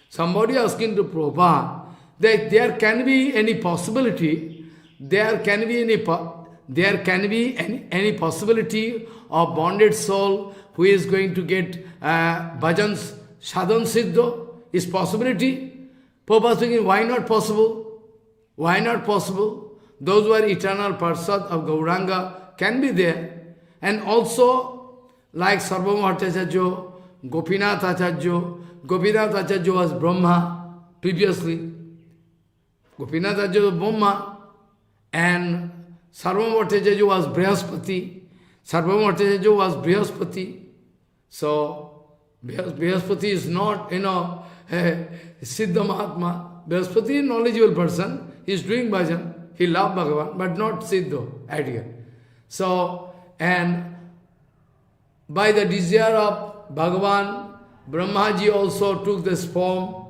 somebody asking to Prabhupada, that there can be any possibility, any possibility of bonded soul who is going to get bhajans, sadhan siddha, is possibility? Prabhupada thinking, why not possible? Why not possible? Those who are eternal parsad of Gauranga can be there. And also, like Sarvabhauma Bhattacharya, Gopinath Acharya was Brahma previously. Gopinath Acharya was Brahma, and Sarvabhauma Bhattacharya was Brihaspati. So, Brihaspati is not, Siddha Mahatma. Brihaspati is a knowledgeable person. He is doing bhajan. He loves Bhagavan, but not Siddha at here. So, and by the desire of Bhagavan, Brahmaji also took this form.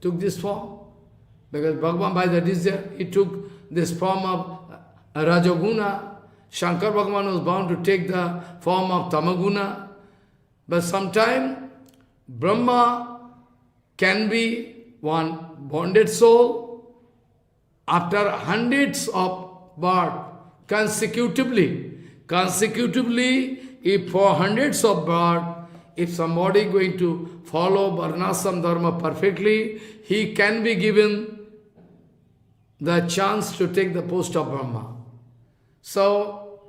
Because Bhagavan, by the desire, he took this form of Rajaguna. Shankar Bhagavan was bound to take the form of Tamaguna. But sometime, Brahma can be one bonded soul after hundreds of births consecutively, if for hundreds of births, if somebody is going to follow Varnasam Dharma perfectly, he can be given the chance to take the post of Brahma. So,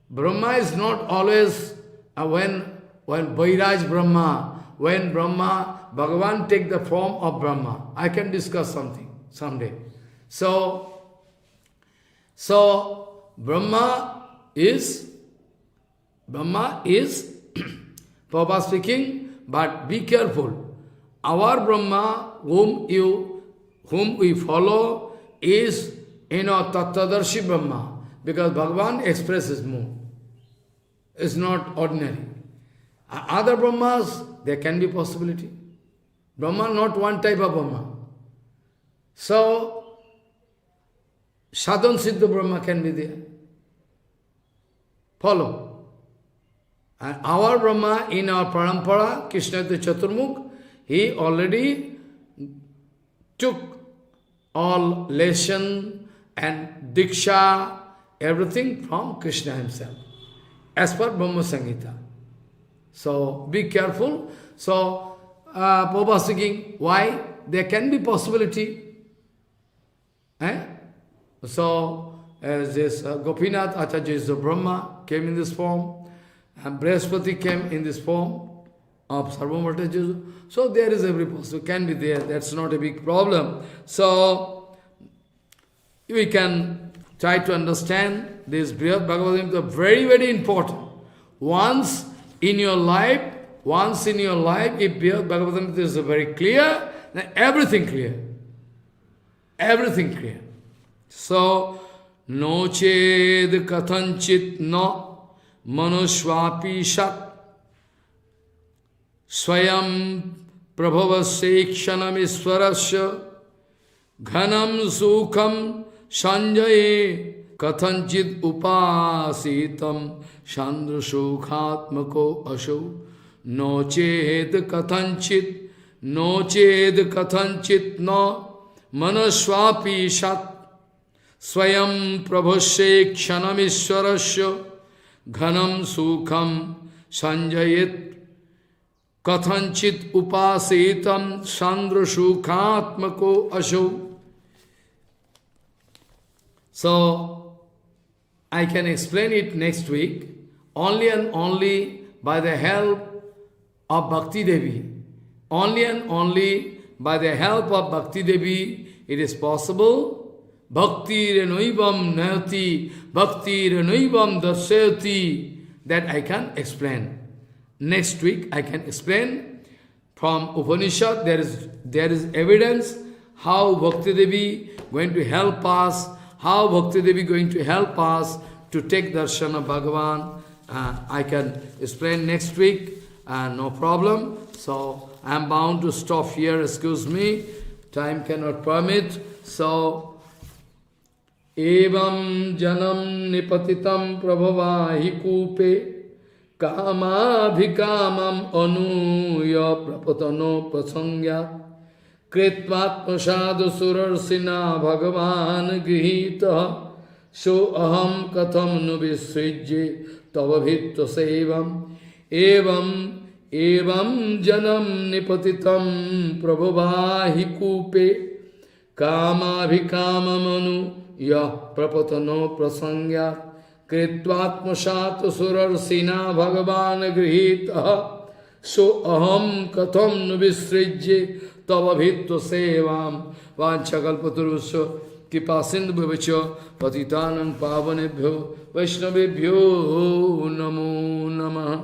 Brahma is not always when Vairaj Brahma, when Brahma, Bhagavan take the form of Brahma. I can discuss something someday. So Brahma is Prabhupada speaking, but be careful. Our Brahma, whom we follow, is Tattvadarshi Brahma, because Bhagavan expresses more. It's not ordinary. Other Brahmas, there can be possibility. Brahma, not one type of Brahma. So, Sadhan Siddha Brahma can be there. Follow. And our Brahma in our parampara, Krishna the Chaturmukh, he already took all lesson and diksha, everything from Krishna himself, as per Brahma Samhita. So, be careful. So, Prabhupada speaking, why? There can be possibility. So, as this Gopinath Acharya is the Brahma, came in this form, and Brihaspati came in this form of Sarvabhauma Bhattacharya. So, there is every possibility, can be there, that's not a big problem. So, we can try to understand this Brihad Bhagavatamrita, very, very important. Once in your life, once in your life, if Brihad Bhagavatamrita is very clear, then everything clear. Everything clear. So, no ched kathanchit no manushvapi shat swayam prabhavasya kshanam iswarasya ghanam sukham sanjaye kathanchit upasitam chandra sukhatmako asho no ched kathanchit no manaswapi shat swayam prabhasya kshanamishwarasya ghanam sukham sanjayet kathanchit upasitam chandra sukhatmako asho. So, I can explain it next week, only and only by the help of Bhakti Devi. Only and only by the help of Bhakti Devi it is possible. Bhakti renoivam nayati, bhakti renoivam darsayati. That I can explain. Next week I can explain from Upanishad. There is evidence how Bhakti Devi going to help us, how Bhakti Devi going to help us to take darshan of Bhagavan. I can explain next week, no problem. So, I am bound to stop here, excuse me, time cannot permit. So, evam janam nipatitam prabhavahi kupe kamabhikamam anuya prapatano prasangya kritmatmasadu surarsina bhagavan grihita so aham katham nu visrijye tavabhitva sevam evam janam nipatitam prabhavahi kupe kamabhikamamanu yah prapatano prasangya kritvatmasat surarsina bhagavan grihita so aham katham nu visrijye tavabhitva sevam vanchakalpatarusya Kipasindhu bhavacha patitanam pavanebhyo vaishnavebhyo namo namaha